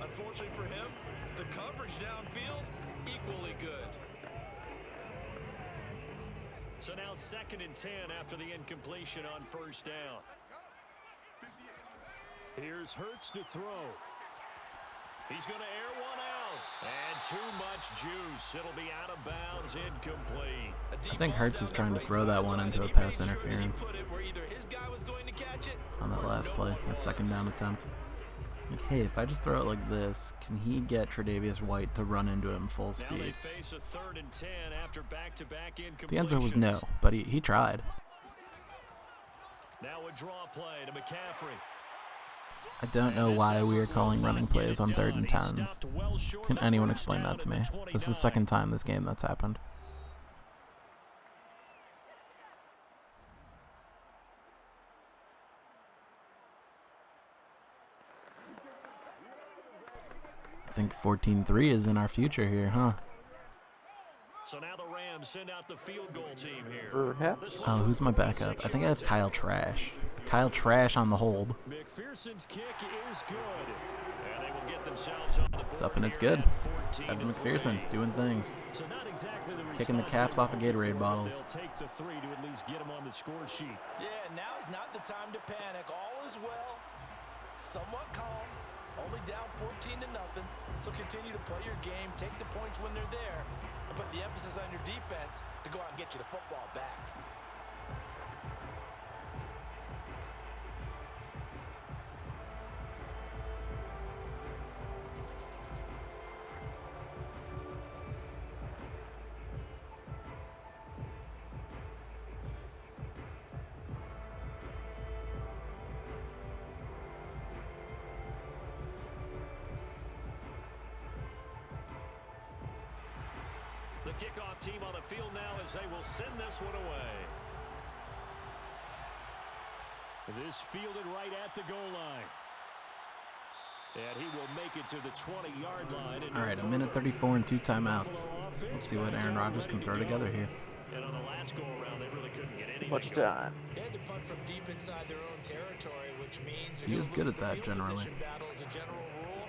H: Unfortunately for him, the coverage downfield, equally good.
G: So now 2nd and 10 after the incompletion on first down. Here's Hurts to throw. He's going to air one out. And too much juice. It'll be out of bounds, incomplete.
F: I think Hurts was trying to throw that one into a pass interference on that last play, that 2nd down attempt. Like, hey, if I just throw it like this, can he get Tre'Davious White to run into him full speed?
G: Now they face a 3rd and 10 after back-to-back incompletions.
F: The answer was no, but he tried.
G: Now a draw play to McCaffrey.
F: I don't know why we are calling running plays on 3rd and 10s. Can anyone explain that to me? This is the 2nd time this game that's happened. I think 14-3 is in our future here, huh?
G: So now the Rams send out the field goal team here.
I: Perhaps.
F: Oh, who's my backup? I think I have Kyle Trash. Kyle Trash on the hold.
G: McPherson's kick is good. And they will get themselves on the board.
F: It's up and it's good. Evan McPherson doing things.
G: So not exactly the
F: Kicking the caps off of Gatorade bottles.
G: They'll take the 3 to at least get them on the score sheet.
H: Yeah, now is not the time to panic. All is well. Somewhat calm. Only down 14-0. So continue to play your game. Take the points when they're there. And put the emphasis on your defense to go out and get you the football back.
G: The kickoff team on the field now as they will send this one away. This fielded right at the goal line. And he will make it to the 20-yard line.
F: All right, 1:34 and 2 timeouts. Let's see what Aaron Rodgers can throw together here.
G: And on the last go-around, they really couldn't get anything
I: Much
G: going.
I: time.
H: They had to punt from deep inside their own territory, which means
F: He is good at that generally.
H: battle as a general rule.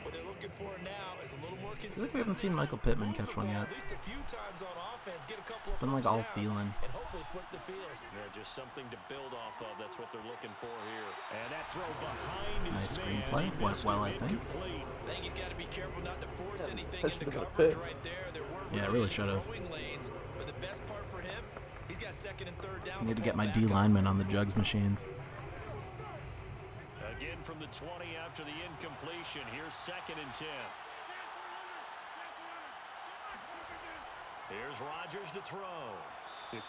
H: What they're looking for now is a little more
F: I feel
H: consistency.
F: like we haven't seen Michael Pittman catch one yet.
H: At least a few times on offense, get a couple
F: It's been like all feeling.
H: and hopefully flip the field.
G: Yeah, just something to build off of. That's what they're looking for here. And that throw behind
F: Nice
G: his
F: screenplay.
G: man.
F: Went well, I think.
G: Incomplete.
H: I think he's got to be careful not to force anything
I: that
H: into
I: should've been a
H: coverage
I: pick.
H: right there. There weren't
F: Yeah,
H: really
F: really should've.
H: throwing lanes, but the best part for him, he's got 2nd and 3rd down.
F: I need to get my
H: back
F: D
H: up.
F: lineman on the jugs machines.
G: Again from the 20 after the incompletion. Here's 2nd and 10. Here's Rodgers to throw.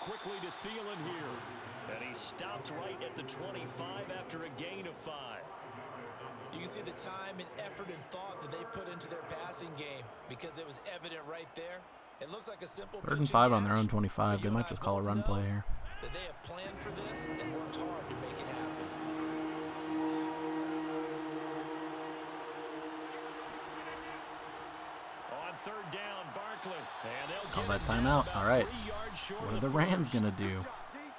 G: Quickly to Thielen here. And he stopped right at the 25 after a gain of 5.
H: You can see the time and effort and thought that they've put into their passing game because it was evident right there. It looks like a simple
F: 3rd and 5 on their own 25. They might just call a run play here.
H: that they have planned for this and worked hard to make it happen.
G: On 3rd down, Barkley. And they'll
F: Call
G: get
F: that
G: him
F: timeout.
G: down
F: All
G: about
F: right.
G: 3 yards short
F: What are
G: of
F: the Rams going to do?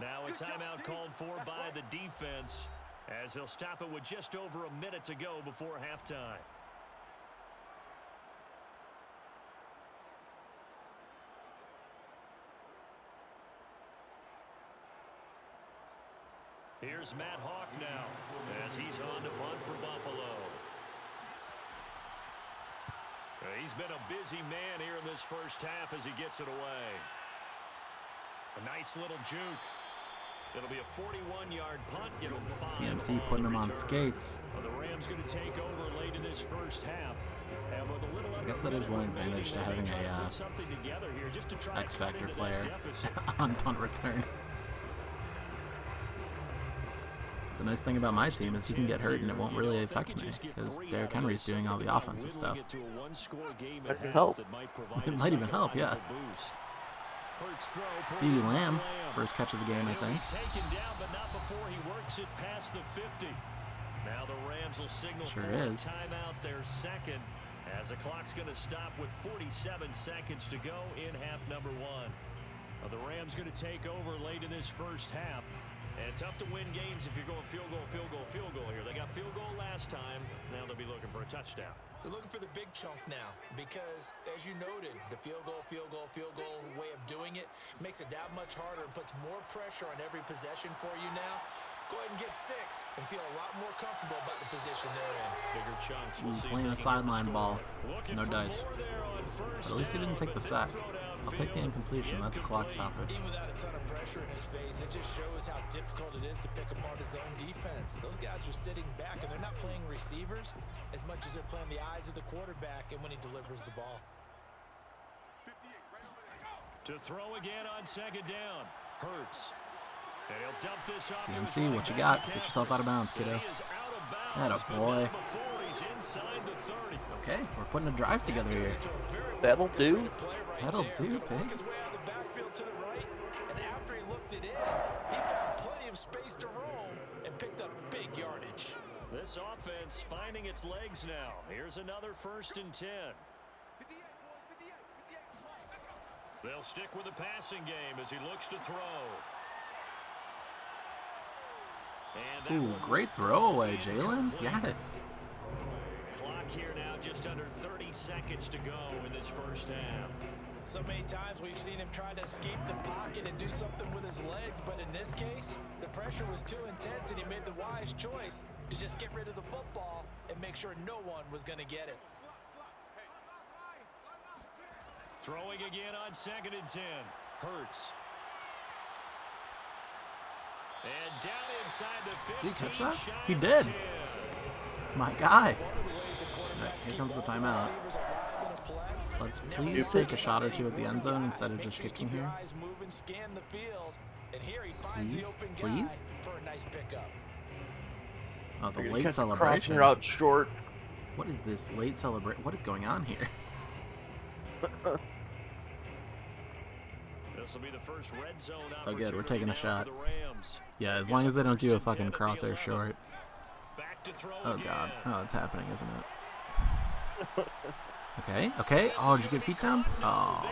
G: Now a timeout called for by the defense as they'll stop it with just over a minute to go before halftime. Here's Matt Hawk now as he's on to punt for Buffalo. He's been a busy man here in this first half as he gets it away. A nice little juke. It'll be a 41-yard punt. Give him 5.
F: CMC putting him on skates.
G: Well, the Rams going to take over late in this first half. And with a little
F: I guess that is one advantage to having a X Factor player on punt return. The nice thing about my team is he can get hurt and it won't really affect me because Derrick Henry's doing all the offensive stuff.
I: That can help.
F: It might even help, yeah. CeeDee Lamb, first catch of the game, I think.
G: Taken down, but not before he works it past the 50. Now the Rams will signal
F: Sure
G: for
F: is.
G: a timeout, their second, as the clock's going to stop with 47 seconds to go in half number 1. Well, the Rams going to take over late in this first half. And tough to win games if you're going field goal, field goal, field goal here. They got field goal last time. Now they'll be looking for a touchdown.
H: They're looking for the big chunk now because, as you noted, the field goal way of doing it makes it that much harder and puts more pressure on every possession for you now. Go ahead and get 6 and feel a lot more comfortable about the position they're in.
G: Bigger chunks.
F: Playing a sideline ball. No dice. But at least he didn't take the sack. I'll take the incompletion. That's a clock stopper.
H: Even without a ton of pressure in his face, it just shows how difficult it is to pick apart his own defense. Those guys are sitting back, and they're not playing receivers as much as they're playing the eyes of the quarterback and when he delivers the ball.
G: To throw again on second down. Hurts. And he'll dump this off
F: CMC, what you got? Get yourself out of bounds, kiddo. Atta boy. Okay, we're putting a drive together here.
I: That'll do.
F: That'll do, pig.
H: And after he looked it in, he found plenty of space to roam and picked up big yardage.
G: This offense finding its legs now. Here's another 1st and 10. They'll stick with the passing game as he looks to throw.
F: Ooh, great throwaway, Jalen. Yes.
G: Clock here now, just under 30 seconds to go in this first half.
H: So many times we've seen him try to escape the pocket and do something with his legs, but in this case, the pressure was too intense and he made the wise choice to just get rid of the football and make sure no one was going to get it.
G: Throwing again on 2nd and 10. Hurts. And down inside the 15.
F: Did he catch that? He did. My guy. Right, here comes the timeout. Let's please take a shot or two at the end zone instead of just kicking here. Please? Please? Oh, the late celebration.
I: You're out short.
F: What is this late celebration? What is going on here?
G: This will be the first red zone.
F: Oh, good. We're taking a shot. Yeah, as long as they don't do a fucking crosshair short. Oh, God. Oh, it's happening, isn't it? Okay, okay. Oh, did you get feet down? Oh.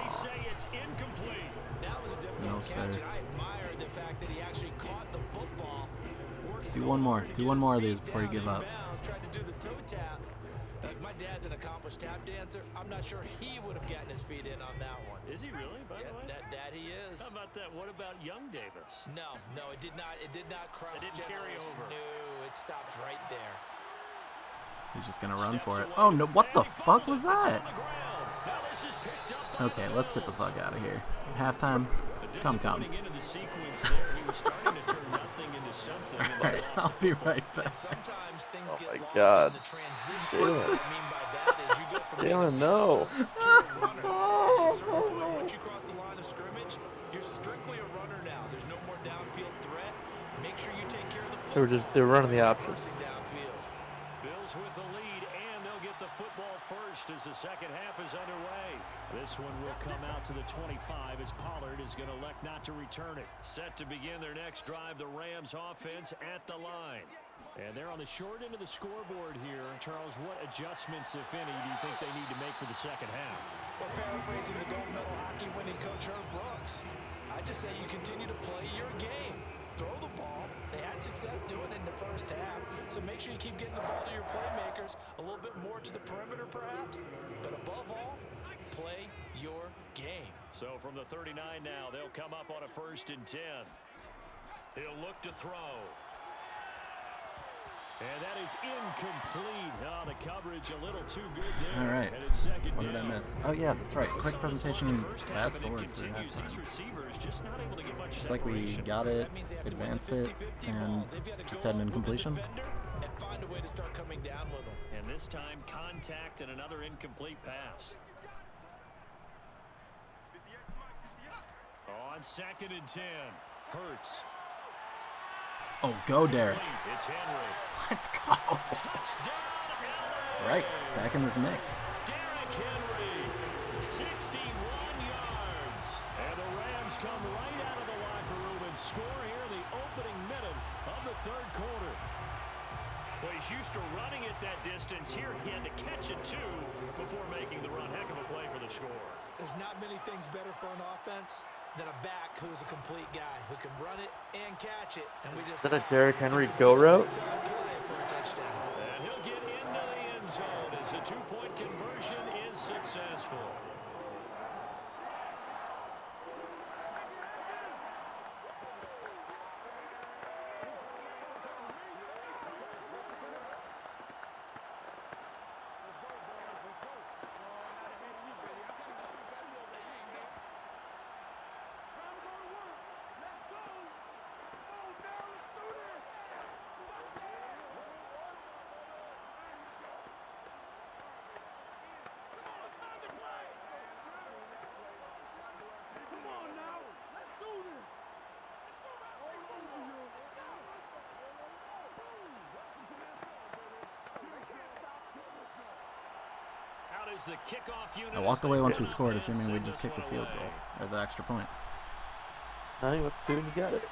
F: No, sir. Do one more. Do one more of these before you give up.
H: My dad's an accomplished tap dancer. I'm not sure he would have gotten his feet in on that one.
G: Is he really, by the way?
H: That he is.
G: How about that? What about young Davis?
H: No, it did not. It did not cross.
G: It didn't carry over.
H: No, it stopped right there.
F: He's just gonna run for it. Oh no! What the fuck was that? Okay, let's get the fuck out of here. Halftime. Come. Alright, I'll be right back.
I: Oh my God. Jalen, no.
H: Once you cross the line of scrimmage, you're strictly a runner now. There's no more downfield threat. Make sure you take care of the football.
I: They were running the option.
G: Bills with the lead, and they'll get the football first as the second half is underway. This one will come out to the 25 as Pollard is going to elect not to return it. Set to begin their next drive, the Rams offense at the line. And they're on the short end of the scoreboard here. Charles, what adjustments, if any, do you think they need to make for the second half?
H: Well, paraphrasing the gold medal hockey winning coach Herb Brooks, I just say you continue to play your game. Throw the ball. They had success doing it in the first half, so make sure you keep getting the ball to your playmakers, a little bit more to the perimeter perhaps, but above all, play your game.
G: So from the 39 now, they'll come up on a 1st and 10. He'll look to throw. And that is incomplete. Oh, the coverage a little too good there.
F: All right. What did I miss? Oh, yeah, that's right. Quick presentation. Fast forward through halftime. It's like we got it, advanced it, and just had an incompletion.
H: And find a way to start coming down with them.
G: And this time, contact and another incomplete pass. On 2nd and 10, Hurts.
F: Oh, go, Derek.
G: It's Henry.
F: Let's go. Right, back in this mix.
G: Derek Henry, 61 yards. And the Rams come right out of the locker room and score here in the opening minute of the third quarter. Well, he's used to running it that distance. Here he had to catch it, too, before making the run. Heck of a play for the score.
H: There's not many things better for an offense than a back who's a complete guy who can run it and catch it. And we just
I: Is that a Derrick Henry go route?
G: And he'll get into the end end zone as the two-point conversion is successful. The kickoff unit.
F: I walked away once we scored, assuming we'd just kick the field goal or the extra point.
I: Now you have to do it and you got it.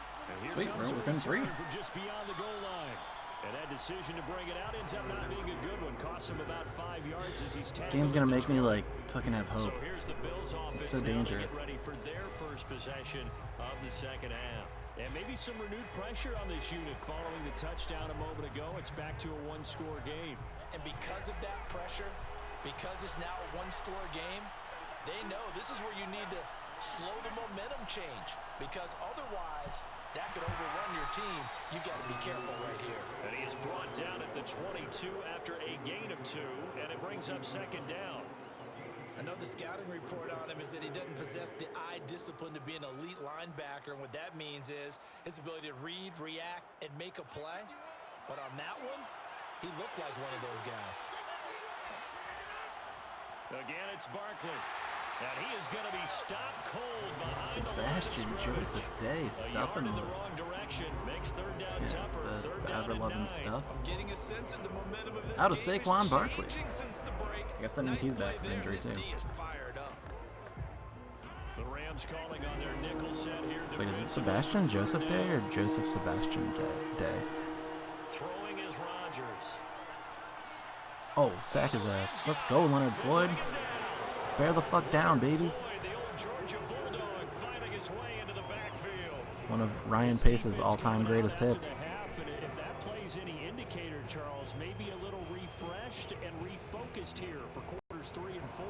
F: Sweet, we're within 3.
G: From just beyond the goal line. And that decision to bring it out ends up not being a good one. Costs him about 5 yards as he's
F: this game's gonna make me like fucking have hope.
G: So here's the Bills offense.
F: It's so dangerous.
G: Get ready for their first possession of the second half. And maybe some renewed pressure on this unit following the touchdown a moment ago. It's back to a one-score game.
H: And because of that pressure, because it's now a one-score game, they know this is where you need to slow the momentum change, because otherwise that could overrun your team. You've got to be careful right here.
G: And he is brought down at the 22 after a gain of 2, and it brings up second down.
H: I know the scouting report on him is that he doesn't possess the eye discipline to be an elite linebacker, and what that means is his ability to read, react, and make a play. But on that one, he looked like one of those guys.
G: Again, it's Barkley. And he is going to be stopped cold behind
F: Sebastian Joseph Day stuffing
G: in the
F: the
G: wrong direction. Makes third down tougher.
F: the ever-loving stuff.
H: Getting a sense of the momentum of this
F: Out of
H: game is
F: Saquon Barkley.
H: changing since the break.
F: I guess that means he's back from injury too.
H: D is fired up.
G: The Rams calling on their nickel set here.
F: Wait, is it Sebastian Joseph Day or Joseph Sebastian Day?
G: Throwing is Rodgers.
F: Oh, sack his ass. Let's go, Leonard Floyd. Bear the fuck down, baby. One of Ryan Pace's all-time greatest hits.
G: If that plays any indicator, Charles, maybe a little refreshed and refocused here for quarters 3 and 4.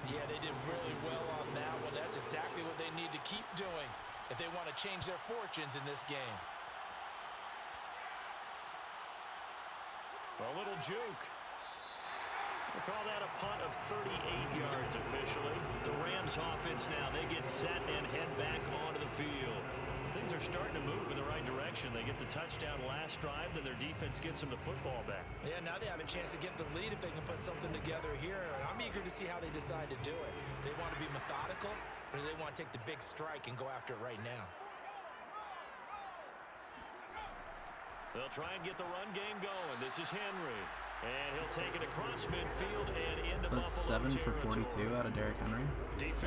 H: Yeah, they did really well on that one. That's exactly what they need to keep doing if they want to change their fortunes in this game.
G: A little juke. We'll call that a punt of 38 yards officially. The Rams offense now, they get set and head back onto the field. Things are starting to move in the right direction. They get the touchdown last drive, then their defense gets them the football back.
H: Yeah, now they have a chance to get the lead if they can put something together here. I'm eager to see how they decide to do it. They want to be methodical, or do they want to take the big strike and go after it right now?
G: They'll try and get the run game going. This is Henry. And he'll take it across midfield and into
F: That's 7 for 42 out of Derrick Henry.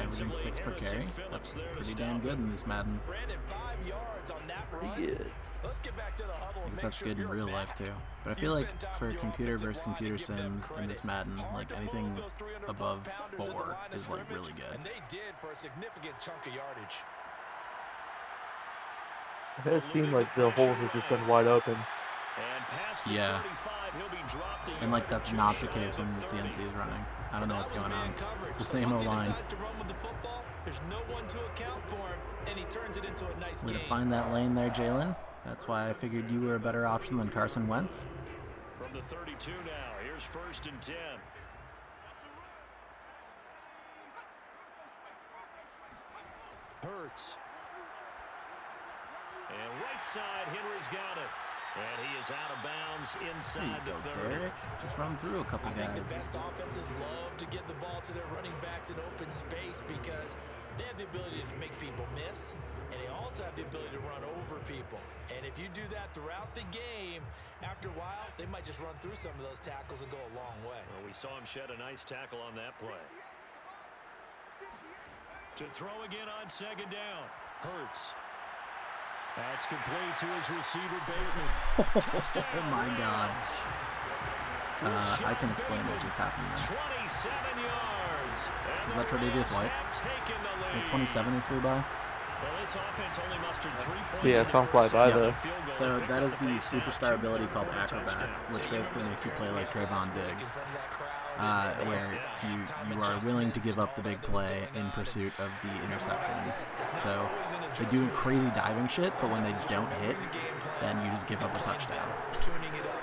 F: Averaging 6 per carry. That's pretty damn good in this Madden.
H: Brandon, 5 yards on that run.
I: Good.
H: Let's get back to the huddle.
F: I guess that's good in real life too. But I feel like for computer versus computer sims in this Madden, like anything above 4 is like really good.
H: And they did for a significant chunk of yardage.
I: It does seem like the holes have just been wide open.
F: Yeah. And like that's not the case when the CMC is running. I don't know what's going on. It's the same O-line.
H: There's no one to account for him, and he turns it into a nice
F: Way to
H: game.
F: find that lane there, Jalen. That's why I figured you were a better option than Carson Wentz.
G: From the 32 now, here's 1st and 10. Hurts. And right side, Henry's got it. And he is out of bounds inside
F: There
G: the
F: you
G: 30.
F: go, Derek. Just run through a couple
H: I think the
F: guys.
H: best offenses love to get the ball to their running backs in open space because they have the ability to make people miss, and they also have the ability to run over people. And if you do that throughout the game, after a while, they might just run through some of those tackles and go a long way.
G: Well, we saw him shed a nice tackle on that play. To throw again on 2nd down. Hurts. That's complete to his receiver, Bateman.
F: Oh my God. I can explain what just happened there.
G: 27 yards.
F: Is that Tre'Davious White?
G: Taken the
F: Is
G: lead.
F: it 27 who flew by?
G: Well, this offense only mustered 3 points.
I: Yeah, some fly by though.
F: So that is the superstar ability called Acrobat, which basically makes you play like Trayvon Diggs, where you are willing to give up the big play in pursuit of the interception. So they do crazy diving shit, but when they don't hit, then you just give up a touchdown.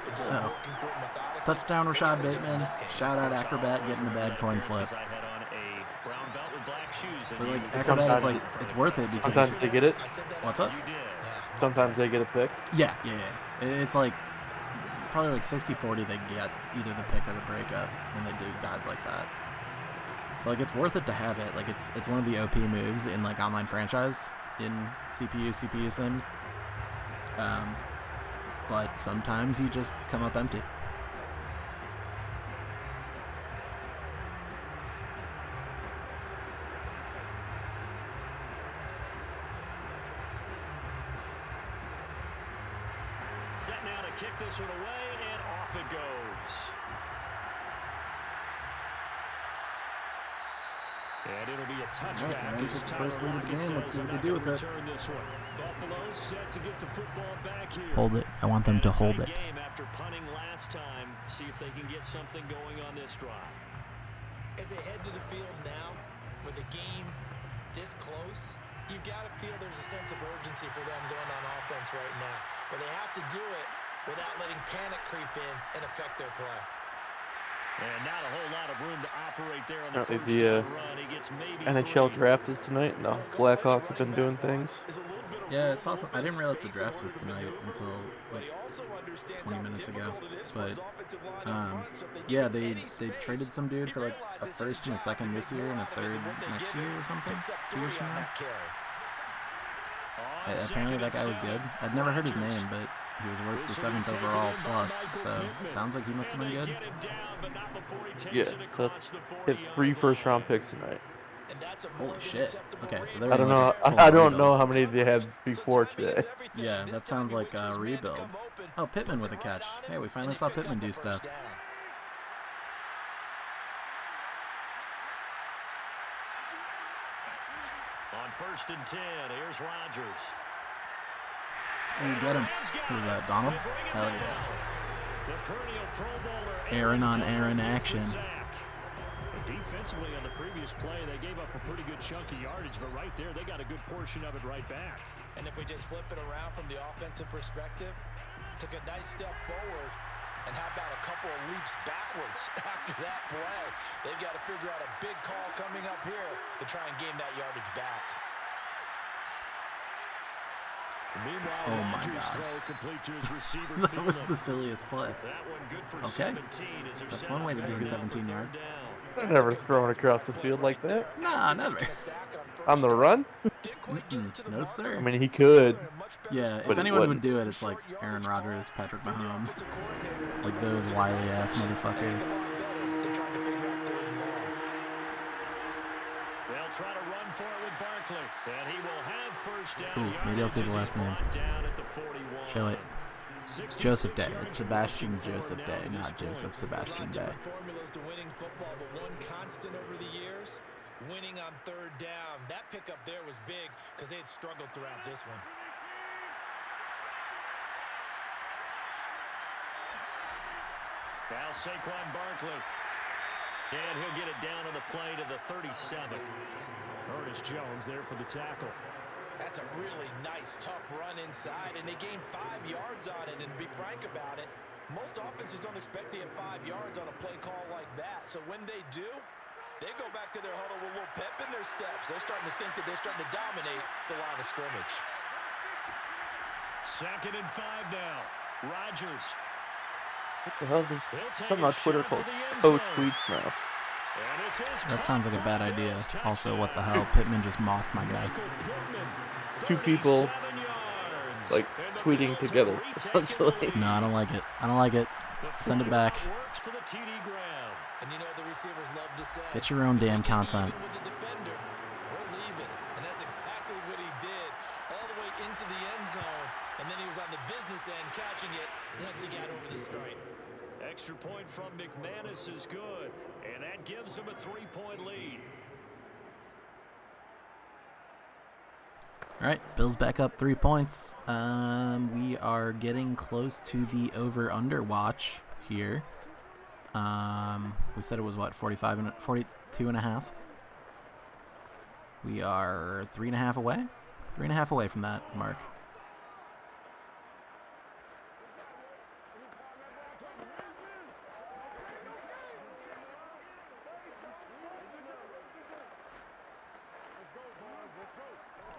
F: So, touchdown Rashad Bateman, shout out Acrobat getting the bad coin flip. But like Acrobat is like, it's worth it because
I: sometimes they get it.
F: What's up?
I: Sometimes they get a pick.
F: Yeah. It's like probably like 60-40 they get either the pick or the breakup when they do dives like that. So like it's worth it to have it. Like it's one of the OP moves in like online franchise in CPU sims. But sometimes you just come up empty.
G: Set now to kick this one away, and off it goes. And it'll be a touchback.
F: Rams with the first lead of the game. Let's see what they do with it.
G: Buffalo set to get the football back here.
F: Hold it. I want them to hold it.
G: After punting last time, see if they can get something going on this drive.
H: As they head to the field now, with the game this close, you've got to feel there's a sense of urgency for them going on offense right now. But they have to do it without letting panic creep in and affect their play.
G: And not a whole lot of room to operate there on the
I: Apparently
G: first run. He gets maybe
I: NHL
G: 3.
I: draft is tonight, and the Blackhawks have been doing things.
F: Yeah, it's awesome. I didn't realize the draft was tonight until like 20 minutes ago. But yeah, they traded some dude for like a first and a second this year and a third next year or something. 2 years from now. Apparently that guy was good. I'd never heard his name, but he was worth the 7th overall plus, so sounds like he must have been good.
I: Yeah, so hit 3 first-round picks tonight.
F: Holy shit. Okay, so they're
I: I don't know how many they had before today.
F: Yeah, that sounds like a rebuild. Oh, Pittman with a catch. Hey, we finally saw Pittman do stuff.
G: On 1st and 10, here's Rodgers.
F: You get him. Who's that, Donald? Hell yeah. Aaron on Aaron action.
G: Defensively on the previous play, they gave up a pretty good chunk of yardage, but right there, they got a good portion of it right back.
H: And if we just flip it around from the offensive perspective, took a nice step forward, and how about a couple of leaps backwards after that play? They've got to figure out a big call coming up here to try and gain that yardage back.
F: Oh my god. That was the silliest play. Okay. That's one way to gain 17 yards.
I: They're never throwing across the field like that.
F: Nah, never.
I: On the run?
F: No, sir.
I: I mean, he could.
F: Yeah, if anyone would do it, it's like Aaron Rodgers, Patrick Mahomes. Like those wily-ass motherfuckers.
G: They'll try to run for it with Barkley, and he will have first down.
F: Ooh, maybe I'll say the last name. Show it. Joseph Day. It's Sebastian Joseph Day, not Joseph Sebastian Day.
H: Formulas to winning football, but one constant over the years, winning on 3rd down. That pickup there was big because they had struggled throughout this one.
G: Now Saquon Barkley. And he'll get it down on the play to the 37. Ernest Jones there for the tackle.
H: That's a really nice, tough run inside, and they gained 5 yards on it. And to be frank about it, most offenses don't expect to get 5 yards on a play call like that. So when they do, they go back to their huddle with a little pep in their steps. They're starting to think that they're starting to dominate the line of scrimmage.
G: 2nd and 5 now. Rodgers.
I: What the hell? There's something on Twitter called Co-Tweets now.
F: That sounds like a bad idea. Also, what the hell? Pittman just mossed my guy.
I: 2 people, like, tweeting together, essentially.
F: No, I don't like it. I don't like it. Send it back.
H: And you know what the receivers love to say?
F: Get your own damn content.
H: With the defender, we're leaving. And that's exactly what he did. All the way into the end zone. And then he was on the business end catching it once he got over the stripe.
G: Extra point from McManus is good. And that gives him a 3-point lead.
F: All right, Bills back up 3 points. We are getting close to the over-under watch here. We said it was, 42 and a half? We are 3.5 away? 3.5 away from that mark.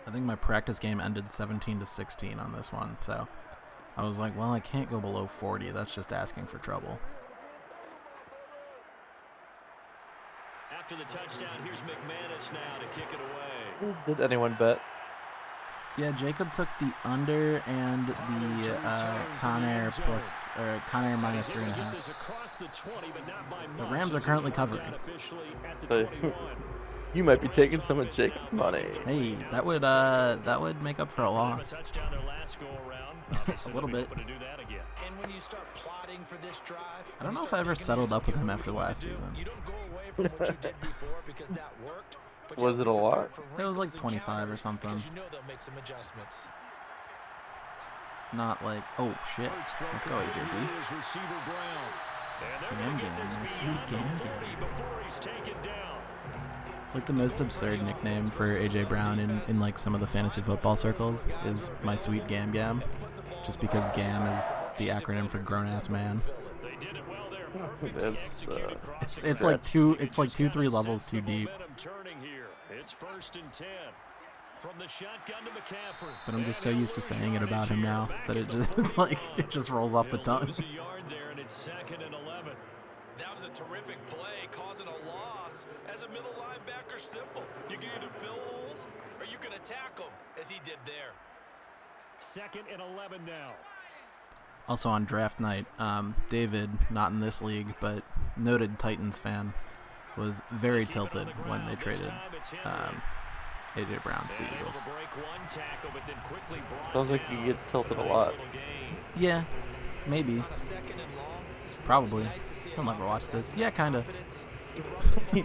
F: I think my practice game ended 17-16 on this one, so I was like, well, I can't go below 40. That's just asking for trouble.
G: After the touchdown, here's McManus now to kick it away.
I: Did anyone bet?
F: Yeah, Jacob took the under and the Conair Conair minus 3.5. So Rams are currently covering.
I: You might be taking some of Jacob's money.
F: Hey, that would make up for a loss. A little bit.
H: And when you start plotting for this drive,
F: I don't know if I ever settled up with him after last season.
H: you don't go away from what you did before because that worked. But
I: Was it a lot?
F: It was like 25 or something.
H: You know they'll make some adjustments.
F: Not like, oh shit. Let's go, AJB. My sweet game. It's like the most absurd nickname for AJ Brown in like some of the fantasy football circles is my sweet Gam Gam, just because Gam is the acronym for grown ass man. It's like 2-3 levels too deep.
G: It's 1st and 10. From the shotgun to McCaffrey.
F: But I'm just so used to saying it about him now that it just rolls off the tongue.
G: A yard there, and it's 2nd and 11.
H: That was a terrific play, causing a loss. As a middle linebacker, simple. You can either fill holes or you can attack them, as he did there.
G: 2nd and 11 now.
F: Also on draft night, David, not in this league, but noted Titans fan, was very tilted when they traded AJ Brown to the Eagles.
I: Sounds like he gets tilted a lot.
F: Yeah, maybe. Probably. He'll never watch this. Yeah, kind of.
I: You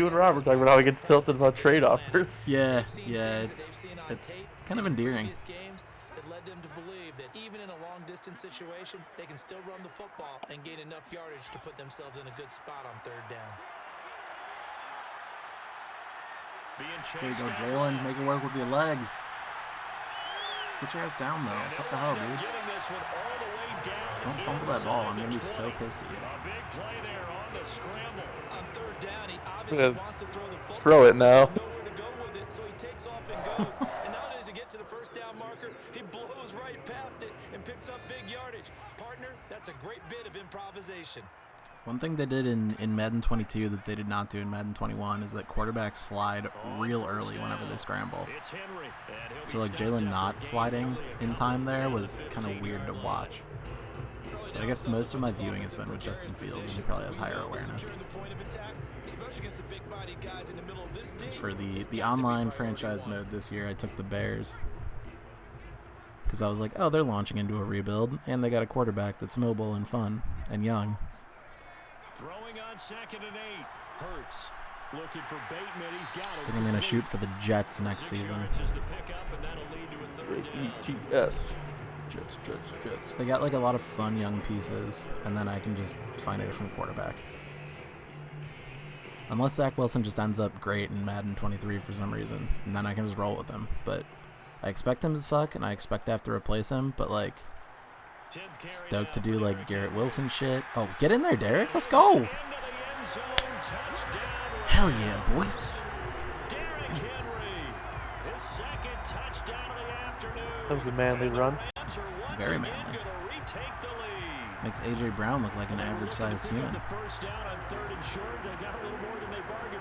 I: and Robert talking about how he gets tilted about trade offers.
F: Yeah, it's kind of endearing.
H: That led them to believe that even in a long-distance situation, they can still run the football and gain enough yardage to put themselves in a good spot on 3rd down.
F: There you go, Jalen. Make it work with your legs. Get your ass down, though. What the hell, dude? Don't fumble that ball. I'm going to be so pissed at you.
G: A big play there on the scramble.
H: On 3rd down, he obviously wants to throw the football.
I: Throw it now.
H: He has nowhere to go with it, so he takes off and goes. And now does he get to the 1st down marker? He blows right past it and picks up big yardage. Partner, that's a great bit of improvisation.
F: One thing they did in Madden 22 that they did not do in Madden 21 is that quarterbacks slide real early whenever they scramble. So like Jalen not sliding in time there was kind of weird to watch. But I guess most of my viewing has been with Justin Fields, and he probably has higher awareness. As for the online franchise mode this year, I took the Bears. Because I was like, oh, they're launching into a rebuild, and they got a quarterback that's mobile and fun and young.
G: Throwing on 2nd and 8. Hurts looking for Bateman. He's got it.
F: I think I'm going to shoot for the Jets next season.
I: Yes.
F: Jets. They got like a lot of fun young pieces, and then I can just find a different quarterback. Unless Zach Wilson just ends up great in Madden 23 for some reason, and then I can just roll with him. But I expect him to suck, and I expect to have to replace him, but like, stoked to do like Garrett Wilson shit. Oh, get in there, Derek. Let's go. Hell yeah, boys.
I: That was a manly run.
F: Very manly. Makes AJ Brown look like an average-sized human.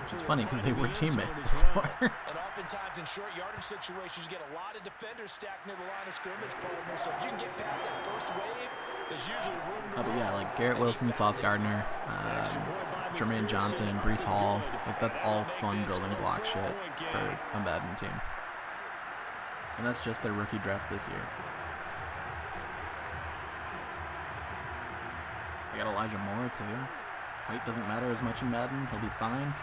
F: Which is funny because they were teammates before.
H: And oftentimes in short yardage situations, you get a lot of defenders stacked near the line of scrimmage, partner. So if you can get past that first wave, there's usually room to
F: but yeah, like Garrett Wilson, Sauce Gardner, Jermaine Johnson, Breece Hall. Like that's all fun building block shit for a Madden team. And that's just their rookie draft this year. I got Elijah Moore too. Height doesn't matter as much in Madden. He'll be fine.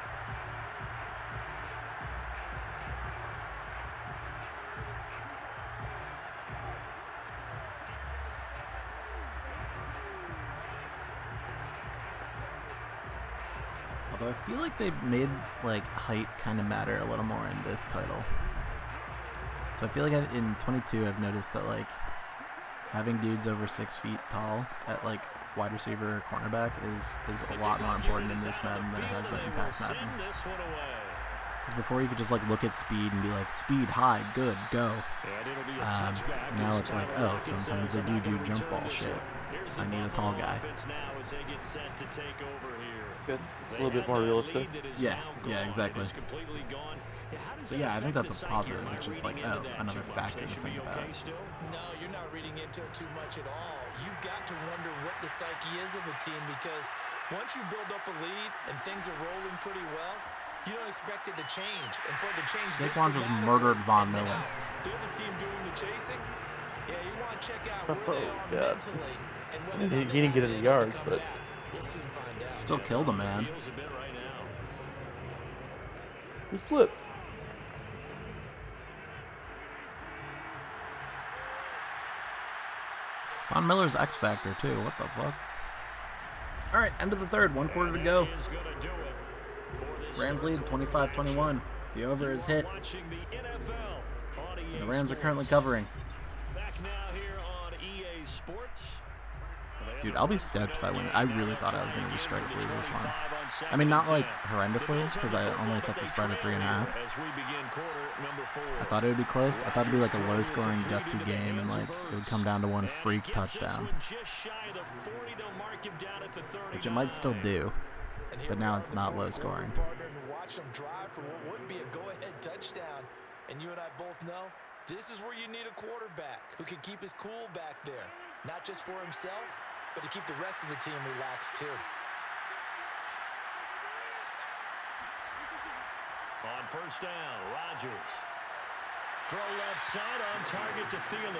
F: Although I feel like they made like height kind of matter a little more in this title. So I feel like in 22 I've noticed that like having dudes over 6 feet tall at like wide receiver or cornerback is a lot more important in this Madden than it has been in past Maddens. Because before you could just like look at speed and be like, speed, high, good, go. Now it's like, oh, sometimes they do jump ball shit. I need a tall guy.
I: Good. It's a little bit more realistic.
F: Yeah, exactly. So yeah, I think that's a positive. It's just like, oh, another factor to think about.
H: No, you're not reading into it too much at all. You've got to wonder what the psyche is of a team, because once you build up a lead and things are rolling pretty well, you don't expect it to change. And for it to change,
F: Saquon just murdered Von Miller.
H: They're the team doing the chasing. Yeah, you want to check out where they are mentally. And
I: he didn't get any yards, but
H: we'll soon find out.
F: Still killed a man.
I: he slipped.
F: Von Miller's X Factor too. What the fuck? All right, end of the third. 1 quarter to go. Rams lead 25-21. The over is hit. And the Rams are currently covering. Dude, I'll be stoked if I win. I really thought I was going to be straight up lose this one. I mean, not like horrendously, because I only set the spread at 3.5. I thought it would be close. I thought it'd be like a low-scoring, gutsy game, and like it would come down to one freak touchdown, which it might still do. But now it's not low-scoring.
H: Watch them drive for what would be a go-ahead touchdown, and you and I both know this is where you need a quarterback who can keep his cool back there, not just for himself, but to keep the rest of the team relaxed too.
G: On first down, Rodgers. Throw left side on target to Thielen.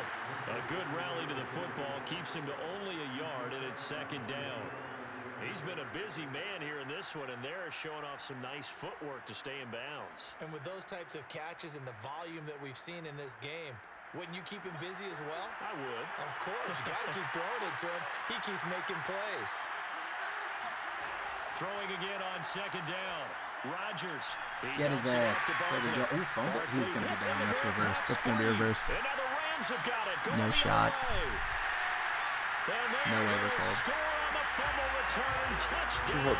G: A good rally to the football keeps him to only a yard, and it's second down. He's been a busy man here in this one, and they're showing off some nice footwork to stay in bounds.
H: And with those types of catches and the volume that we've seen in this game, wouldn't you keep him busy as well?
G: I would.
H: Of course. You got to keep throwing it to him. He keeps making plays.
G: Throwing again on second down. Rodgers.
F: Get his ass. There we go. Ooh, fumble. He's going to be down. That's reversed. That's going to be reversed.
G: And now the Rams have got it.
F: No shot. No way this holds.
G: Fumble return, touchdown.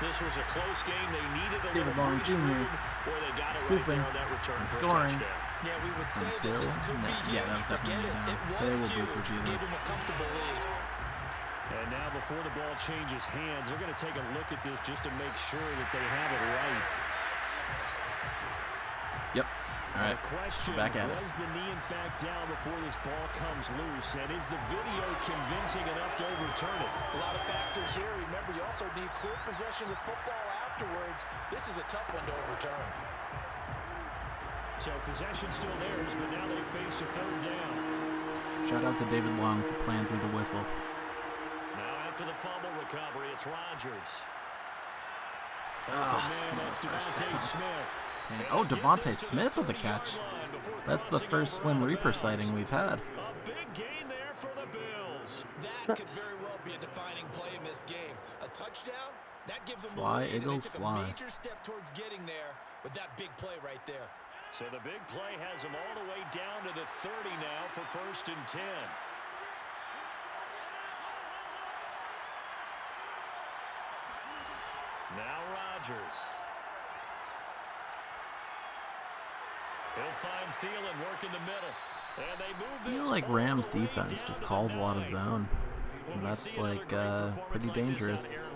G: This was a close game. They needed a
F: David Long Jr. scooping and scoring.
H: Yeah, we would say that this could be huge.
F: Yeah, that was definitely now. They will be for Genius.
G: And now before the ball changes hands, they're going to take a look at this just to make sure that they have it right.
F: Yep. All right, back at it.
G: Was the knee in fact down before this ball comes loose, and is the video convincing enough to overturn it?
H: A lot of factors here. Remember, you also need clear possession of football afterwards. This is a tough one to overturn.
G: So possession still theirs, but now they face a third down.
F: Shout out to David Long for playing through the whistle.
G: Now after the fumble recovery, it's Rodgers.
F: That's Devontae Smith. Oh, Devontae Smith with a catch. That's the first Slim Reaper sighting we've had.
G: A big gain there for the Bills.
H: That could very well be a defining play in this game. A touchdown, that gives them
F: fly,
H: the lead,
F: Eagles,
H: and they took
F: fly.
H: a major step towards getting there with that big play right there.
G: So the big play has them all the way down to the 30 now for 1st and 10. Now Rodgers. He'll find Thielen work in the middle. And they move
F: I feel like Rams defense just calls a lot of zone. And that's like pretty dangerous.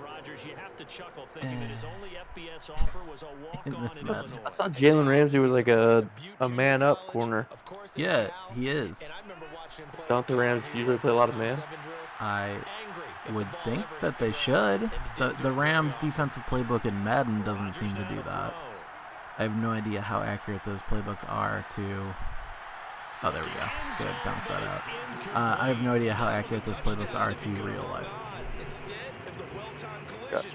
F: In this match.
I: I thought Jalen Ramsey was like a man up corner.
F: Yeah, he is.
I: Don't the Rams usually play a lot of man?
F: I would think that they should. The Rams defensive playbook in Madden doesn't seem to do that. I have no idea how accurate those playbooks are to... Oh, there we go. Good, bounce that out. I have no idea how accurate those playbooks are to real life.
I: Gotcha.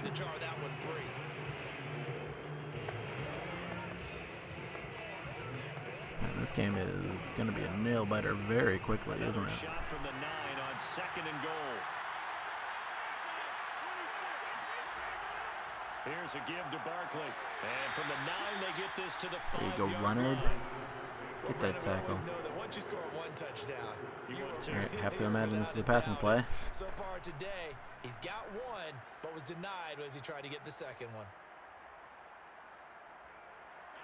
F: Man, this game is going to be a nail-biter very quickly, isn't it?
G: Shot from the 9 on 2nd and goal. Here's a give to Barkley. And from the 9, they get this to the 5.
F: There you go, Leonard. Get that tackle.
H: Once you score one touchdown,
F: all right, have to imagine this is a passing play.
H: So far today, he's got one, but was denied as he tried to get the second one.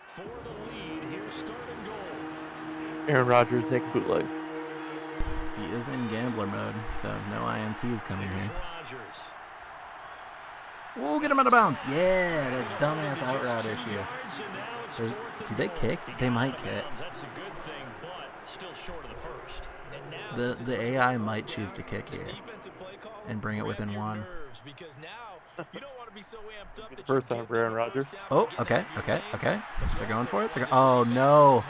G: For the lead, here's 3rd and goal.
I: Aaron Rodgers take a bootleg.
F: He is in gambler mode, so no INTs coming here. We'll get him out of bounds. Yeah, that dumbass out route issue. Do they kick? They might kick.
G: That's a good thing, but still short of the first.
F: The AI might choose to kick here and bring it within 1.
I: First time for Aaron Rodgers.
F: Oh, okay. They're going for it. Oh no!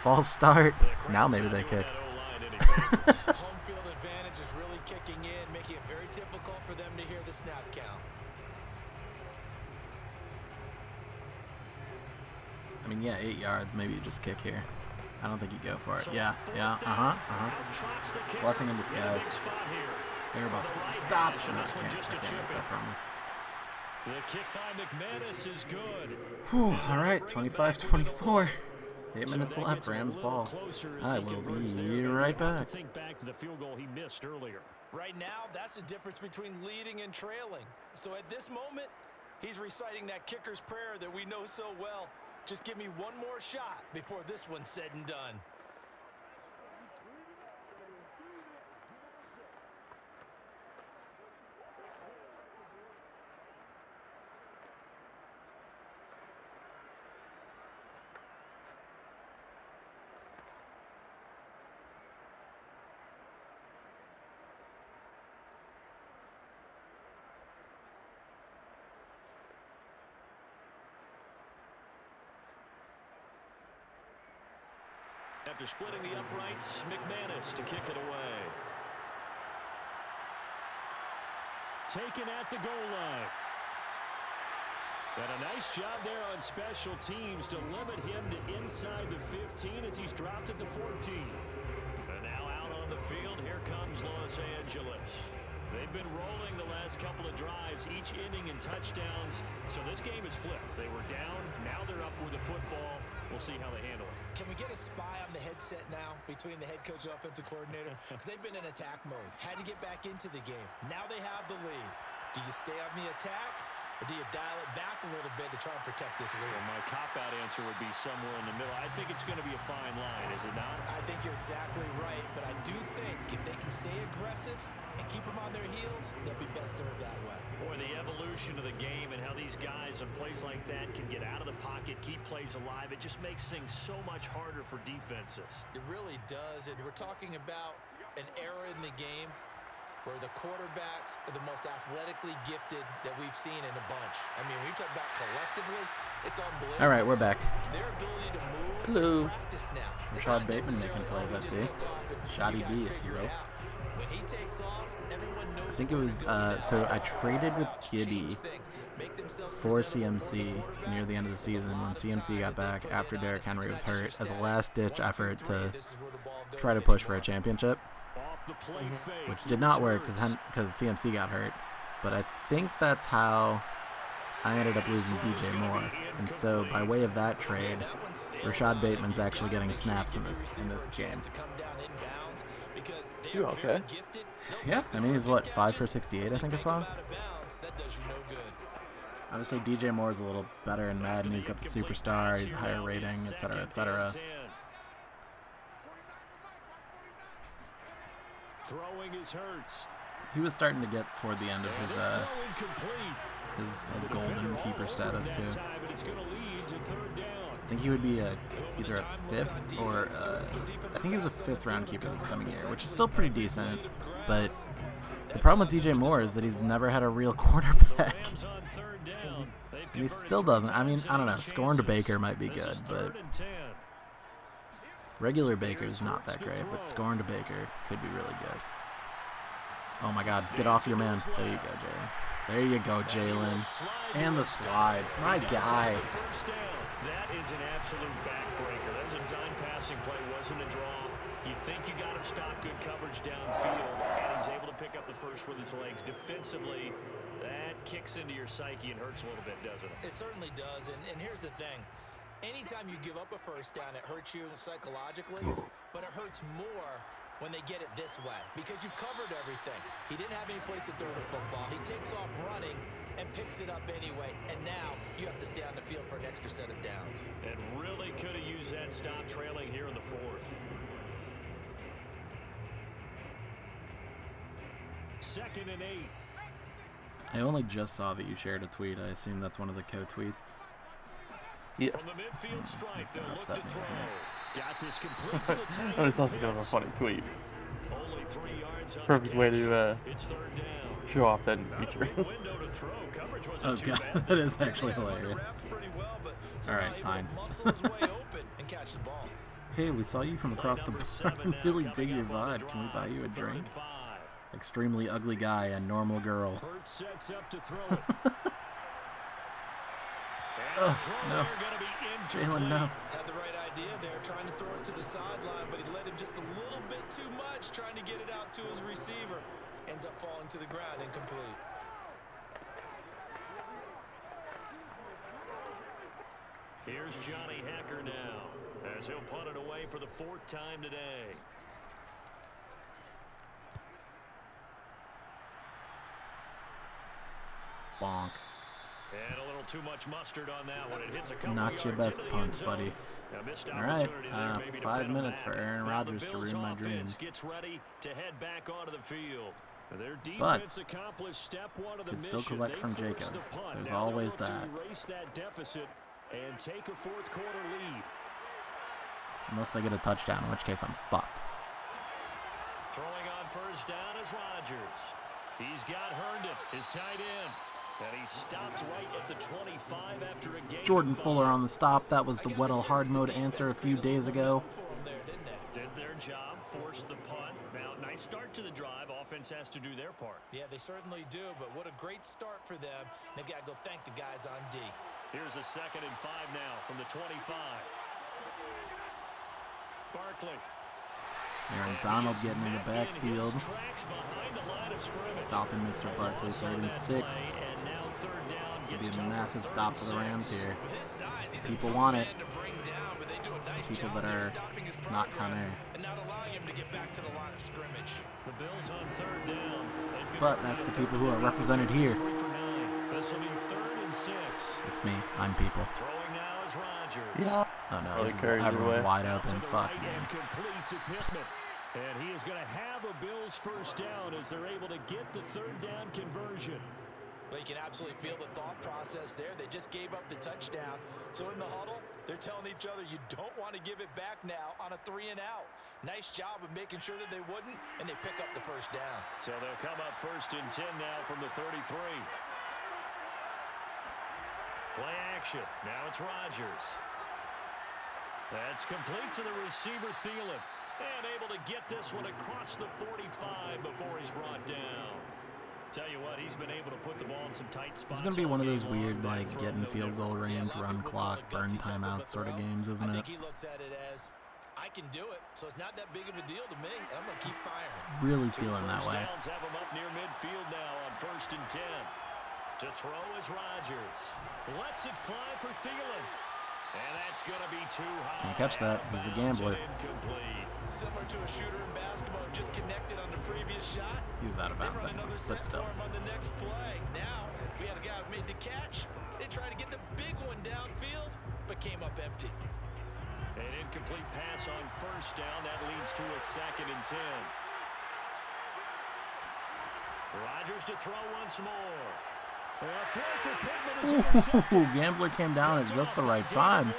F: False start. Now maybe they kick.
H: Home field advantage is really kicking in, making it very difficult for them to hear the snap count.
F: I mean, yeah, 8 yards. Maybe you just kick here. I don't think you go for it. Yeah. Blessing in disguise. They're about to get stopped. No, I can't make that promise.
G: The kick by McManus is good.
F: Whew, all right, 25-24. 8 minutes left, Rams ball. I will be right back.
G: Think back to the field goal he missed earlier.
H: Right now, that's the difference between leading and trailing. So at this moment, he's reciting that kicker's prayer that we know so well. Just give me one more shot before this one's said and done.
G: After splitting the uprights, McManus to kick it away. Taken at the goal line. And a nice job there on special teams to limit him to inside the 15 as he's dropped it to 14. And now out on the field, here comes Los Angeles. They've been rolling the last couple of drives, each inning in touchdowns. So this game is flipped. They were down, now they're up with the football. We'll see how they handle it.
H: Can we get a spy on the headset now between the head coach and offensive coordinator? Because they've been in attack mode. Had to get back into the game. Now they have the lead. Do you stay on the attack, or do you dial it back a little bit to try and protect this lead?
G: Well, my cop-out answer would be somewhere in the middle. I think it's going to be a fine line, is it not?
H: I think you're exactly right, but I do think if they can stay aggressive and keep them on their heels, they'll be best served that way.
G: Boy, the evolution of the game and how these guys on plays like that can get out of the pocket, keep plays alive, it just makes things so much harder for defenses.
H: It really does, and we're talking about an era in the game where the quarterbacks are the most athletically gifted that we've seen in a bunch. I mean, when you talk about collectively, it's unbelievable.
F: All right, we're back.
H: Their ability to move
F: Hello.
H: is practiced now.
F: Rashad Bateman making plays, I see. Shoddy B, if you will.
H: When he takes off, everyone knows.
F: I think it was, so I traded with Giddy for CMC near the end of the season when CMC got back after Derrick Henry was hurt as a last-ditch effort to try to push for a championship, which did not work because CMC got hurt. But I think that's how I ended up losing DJ Moore. And so by way of that trade, Rashad Bateman's actually getting snaps in this game.
I: You okay?
F: Yeah, I mean, he's what, 5 for 68, I think I saw? Obviously, DJ Moore is a little better in Madden. He's got the superstar, he's a higher rating, etc., etc.
G: Throwing is Hurts.
F: He was starting to get toward the end of his golden keeper status, too. I think he would be either a 5th or I think he was a 5th round keeper this coming year, which is still pretty decent. But the problem with DJ Moore is that he's never had a real quarterback. And he still doesn't. I mean, I don't know. Scoring to Baker might be good, but regular Baker's not that great. But scoring to Baker could be really good. Oh my God! Get off your man. There you go, Jalen. There you go, Jalen. And the slide. My guy.
G: That is an absolute backbreaker. That was a design passing play, wasn't a draw. You think you got him stopped, good coverage downfield, and he's able to pick up the first with his legs. Defensively, that kicks into your psyche and hurts a little bit, doesn't it?
H: It certainly does, and here's the thing. Anytime you give up a first down, it hurts you psychologically, but it hurts more when they get it this way because you've covered everything. He didn't have any place to throw the football. He takes off running and picks it up anyway, and now you have to stay on the field for an extra set of downs.
G: And really could have used that stop trailing here in the fourth. 2nd and 8.
F: I only just saw that you shared a tweet. I assume that's one of the co-tweets.
I: Yeah.
G: From the midfield stripe, they'll look to
F: upset me,
G: throw.
F: isn't it?
G: Got this complete to the tight
I: But it's also
G: end.
I: kind of a funny tweet.
G: Only 3 yards on
I: Perfect
G: the
I: way
G: catch.
I: to
G: It's 3rd down.
I: show off that
G: Not a
I: feature.
G: big window to throw. Coverage wasn't
F: Oh
G: too
F: god,
G: bad.
F: that is actually hilarious. Alright, fine. Hey, we saw you from across the bar and really dig your vibe. Can we buy you a drink? Extremely ugly guy and normal girl.
G: Hurts sets up to throw it.
F: Ugh, no. Jalen, no.
H: Had the right idea there, trying to throw it to the sideline, but he let him just a little bit too much, trying to get it out to his receiver. Ends up falling to the ground, incomplete.
G: Here's Johnny Hacker now, as he'll punt it away for the 4th time today.
F: Bonk.
G: And a little too much mustard on that one. It hits a couple
F: Not your
G: yards
F: best
G: into the
F: punt,
G: end zone.
F: buddy.
G: A missed
F: Alright,
G: opportunity there maybe to
F: 5
G: pin 'em
F: minutes
G: back.
F: for Aaron
G: Now the
F: Rodgers to
G: Bills
F: ruin my
G: offense
F: dreams.
G: gets ready to head back onto the field. Their
F: But
G: defense accomplished step 1 of the
F: could
G: mission.
F: still collect
G: They
F: from
G: forced
F: Jacob.
G: the punt.
F: There's
G: Now they'll
F: always
G: look to
F: that.
G: erase that deficit and take a 4th quarter lead.
F: Unless they get a touchdown, in which case I'm fucked.
G: Throwing on 1st down is Rodgers. He's got Herndon, his tight end. And he stopped right at the 25 after a gain.
F: Jordan Fuller on the stop. That was the Weddle hard mode answer a few days ago.
G: Did their job, forced the punt. Now, nice start to the drive. Offense has to do their part.
H: Yeah, they certainly do, but what a great start for them. They've got to go thank the guys on D.
G: Here's a 2nd and 5 now from the 25. Barkley.
F: Aaron Donald getting in the backfield. Stopping Mr. Barkley, 3rd and 6. This would be a massive stop for the Rams here. People want it. People that are not Conair.
G: The Bills on 3rd down.
F: But that's the people who are represented here.
G: This will be 3rd and 6.
F: It's me. I'm people.
G: Throwing now is Rodgers.
I: Yeah.
F: Oh no,
I: Really carries your
F: everyone's
I: way.
F: wide
G: To
F: open.
G: the
F: Fuck
G: right
F: me.
G: and complete to Pittman. And he is going to have a Bills 1st down as they're able to get the 3rd down conversion.
H: Well, you can absolutely feel the thought process there. They just gave up the touchdown. So in the huddle, they're telling each other, you don't want to give it back now on a 3 and out. Nice job of making sure that they wouldn't, and they pick up the 1st down.
G: So they'll come up 1st and 10 now from the 33. Play action. Now it's Rodgers. That's complete to the receiver, Thielen. And able to get this one across the 45 before he's brought down. Tell you what, he's been able to put the ball in some tight spots.
F: It's going to be one of those weird, like, get in field goal range, run clock, burn timeouts sort of games, isn't
H: I
F: it?
H: think he looks at it as, I can do it, so it's not that big of a deal to me, and I'm going to keep firing.
F: Really feeling that way.
G: Downs have him up near midfield now on 1st and 10. To throw is Rodgers. Lets it fly for Thielen. And that's going to be too high.
F: Can't catch that. He's a gambler.
G: Incomplete.
H: Similar to a shooter in basketball, just connected on the previous shot.
F: He was out of bounds anyway, but still.
H: On the next play. Now we had a guy who made the catch. They tried to get the big one downfield, but came up empty.
G: An incomplete pass on 1st down. That leads to a 2nd and 10. Rodgers to throw once more.
F: Ooh, Gambler came down at just the right time.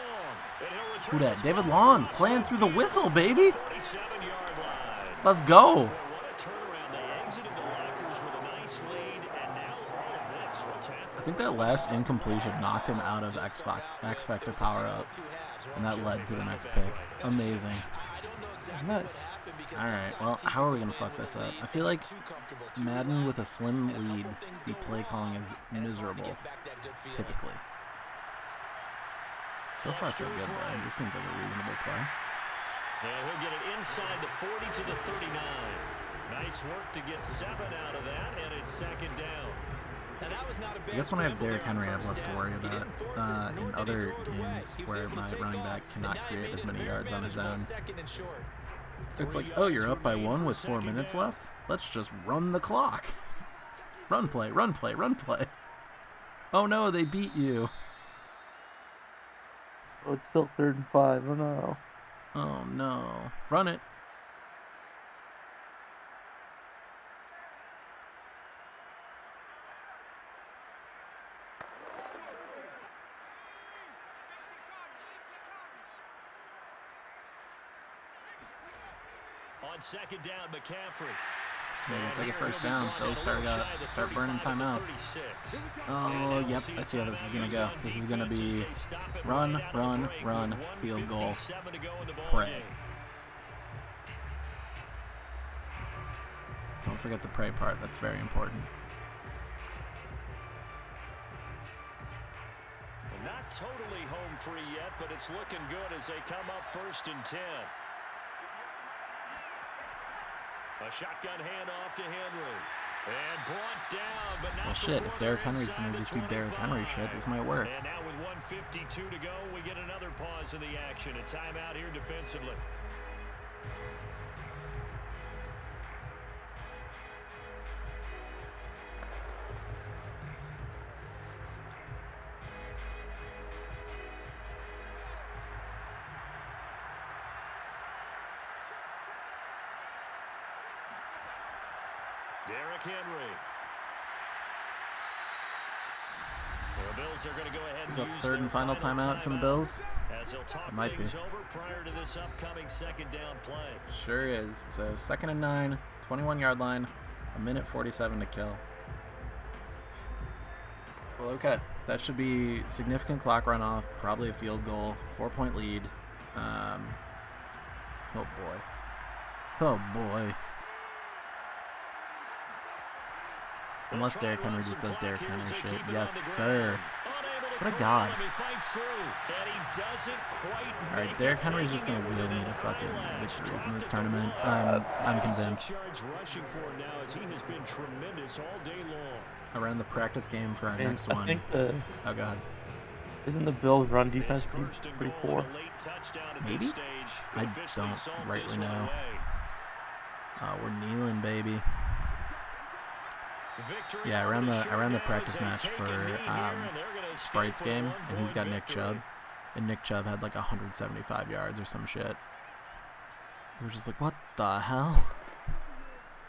F: Who that? David Long playing through the whistle, baby. Let's go. I think that last incompletion knocked him out of X Factor power up, and that led to the next pick. Amazing.
I: Nice.
F: Alright, well, how are we going to fuck this up? I feel like Madden with a slim lead, the play calling is miserable, typically. So far, so good, though. This seems like a reasonable play.
G: And he'll get it inside the 40 to the 39. Nice work to get 7 out of that, and it's 2nd down.
H: And that was
F: I guess when I have Derrick Henry, I have less to worry about. In other games where my running back cannot create as many yards on his own, it's like, oh, you're up by 1 with 4 minutes left? Let's just run the clock. Run play, run play, run play. Oh no, they beat you.
I: Oh, it's still 3rd and 5. Oh no.
F: Oh no. Run it.
G: On 2nd down, McCaffrey.
F: Yeah, we'll take a 1st down. They'll start burning timeouts. Oh, yep. I see how this is going to go. This is going to be run, run, run, field goal, pray. Don't forget the pray part. That's very important.
G: Not totally home free yet, but it's looking good as they come up 1st and 10. A shotgun handoff to Henry. And brought down, but not
F: well, shit, if Derrick Henry's going to just do Derrick Henry shit, this might work.
G: And now with 1:52 to go, we get another pause in the action. A timeout here defensively. Derrick Henry. The Bills are going to go ahead
F: Is
G: and
F: that
G: use
F: 3rd and final timeout from the Bills?
G: As they'll talk
F: it might be.
G: over prior to this upcoming 2nd down play.
F: Sure is. So 2nd and 9, 21-yard line, 1:47 to kill. Well, okay. That should be significant clock runoff, probably a field goal, 4-point lead. Oh boy. Oh boy. Unless Derrick Henry just does Derrick Henry shit. Yes, sir. What a god. Alright, Derrick Henry's just going to wheel me to fucking victories in this tournament. I'm convinced. I ran the practice game for our next one. Oh god.
I: Isn't the Bills' run defense pretty poor?
F: Maybe? I don't rightly know. We're kneeling, baby. Yeah, I ran the practice match for Sprite's game, and he's got Nick Chubb, and Nick Chubb had like 175 yards or some shit. He was just like, what the hell?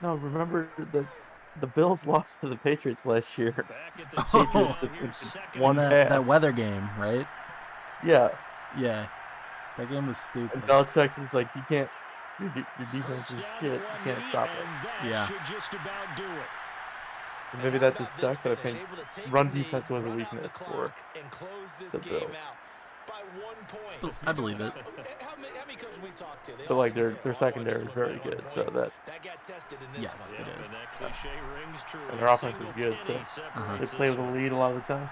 I: No, remember the Bills lost to the Patriots last year.
F: Oh, that weather game, right?
I: Yeah.
F: Yeah, that game was stupid.
I: And Belichick's is like, you can't. Your defense is shit. You can't stop it.
F: Yeah.
I: And maybe that's a suck, but I think run defense was a weakness for the Bills.
F: I believe it.
I: But like their secondary is very good, so that.
F: Yes, it is.
I: And their offense is good, so they play with a lead a lot of the time.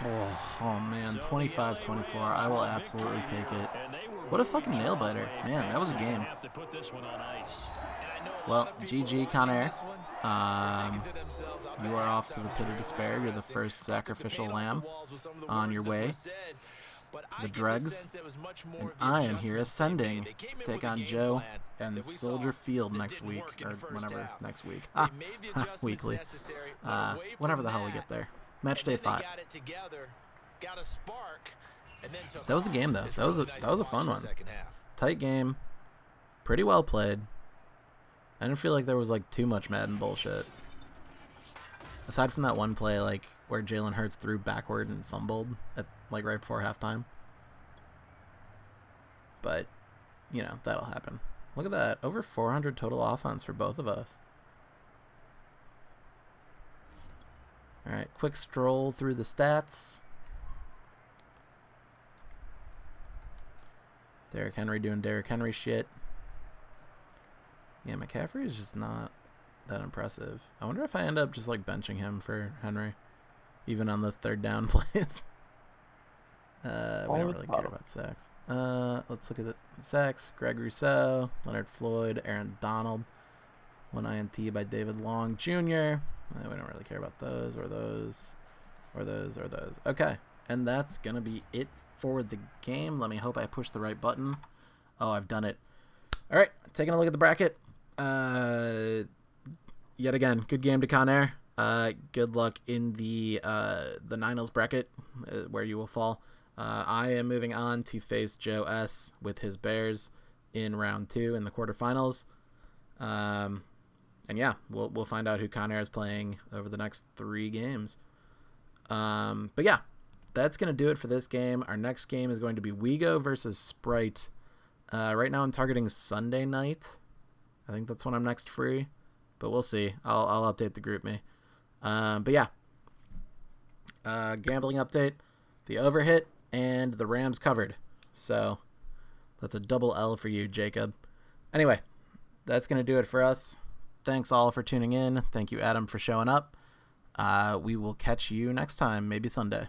F: Oh man, 25-24. I will absolutely take it. What a fucking nail biter. Man, that was a game. Well, GG, Conair. You are off to the pit of despair. You're the first sacrificial lamb on your way to the dregs. And I am here ascending to take on Joe and Soldier Field next week, or whenever next week. Weekly. Whenever the hell we get there. Match day 5. That was a game, though. That was a fun one. Tight game. Pretty well played. I didn't feel like there was like too much Madden bullshit. Aside from that one play, like where Jalen Hurts threw backward and fumbled at like right before halftime. But, you know, that'll happen. Look at that. Over 400 total offense for both of us. Alright, quick stroll through the stats. Derrick Henry doing Derrick Henry shit. Yeah, McCaffrey is just not that impressive. I wonder if I end up just like benching him for Henry, even on the 3rd down plays. We don't really care about sacks. Let's look at the sacks. Greg Rousseau, Leonard Floyd, Aaron Donald. 1 INT by David Long Jr. We don't really care about those or those or those or those. Okay, and that's going to be it for the game. Let me hope I push the right button. Oh, I've done it. All right, taking a look at the bracket. Yet again, good game to Conair. Good luck in the Niners bracket where you will fall. I am moving on to face Joe S. with his Bears in round 2 in the quarterfinals. And yeah, we'll find out who Conair is playing over the next 3 games. But yeah, that's going to do it for this game. Our next game is going to be Wego versus Sprite. Right now I'm targeting Sunday night. I think that's when I'm next free, but we'll see. I'll update the group me. But yeah, gambling update, the overhit and the Rams covered. So that's a double L for you, Jacob. Anyway, that's going to do it for us. Thanks all for tuning in. Thank you, Adam, for showing up. We will catch you next time, maybe Sunday.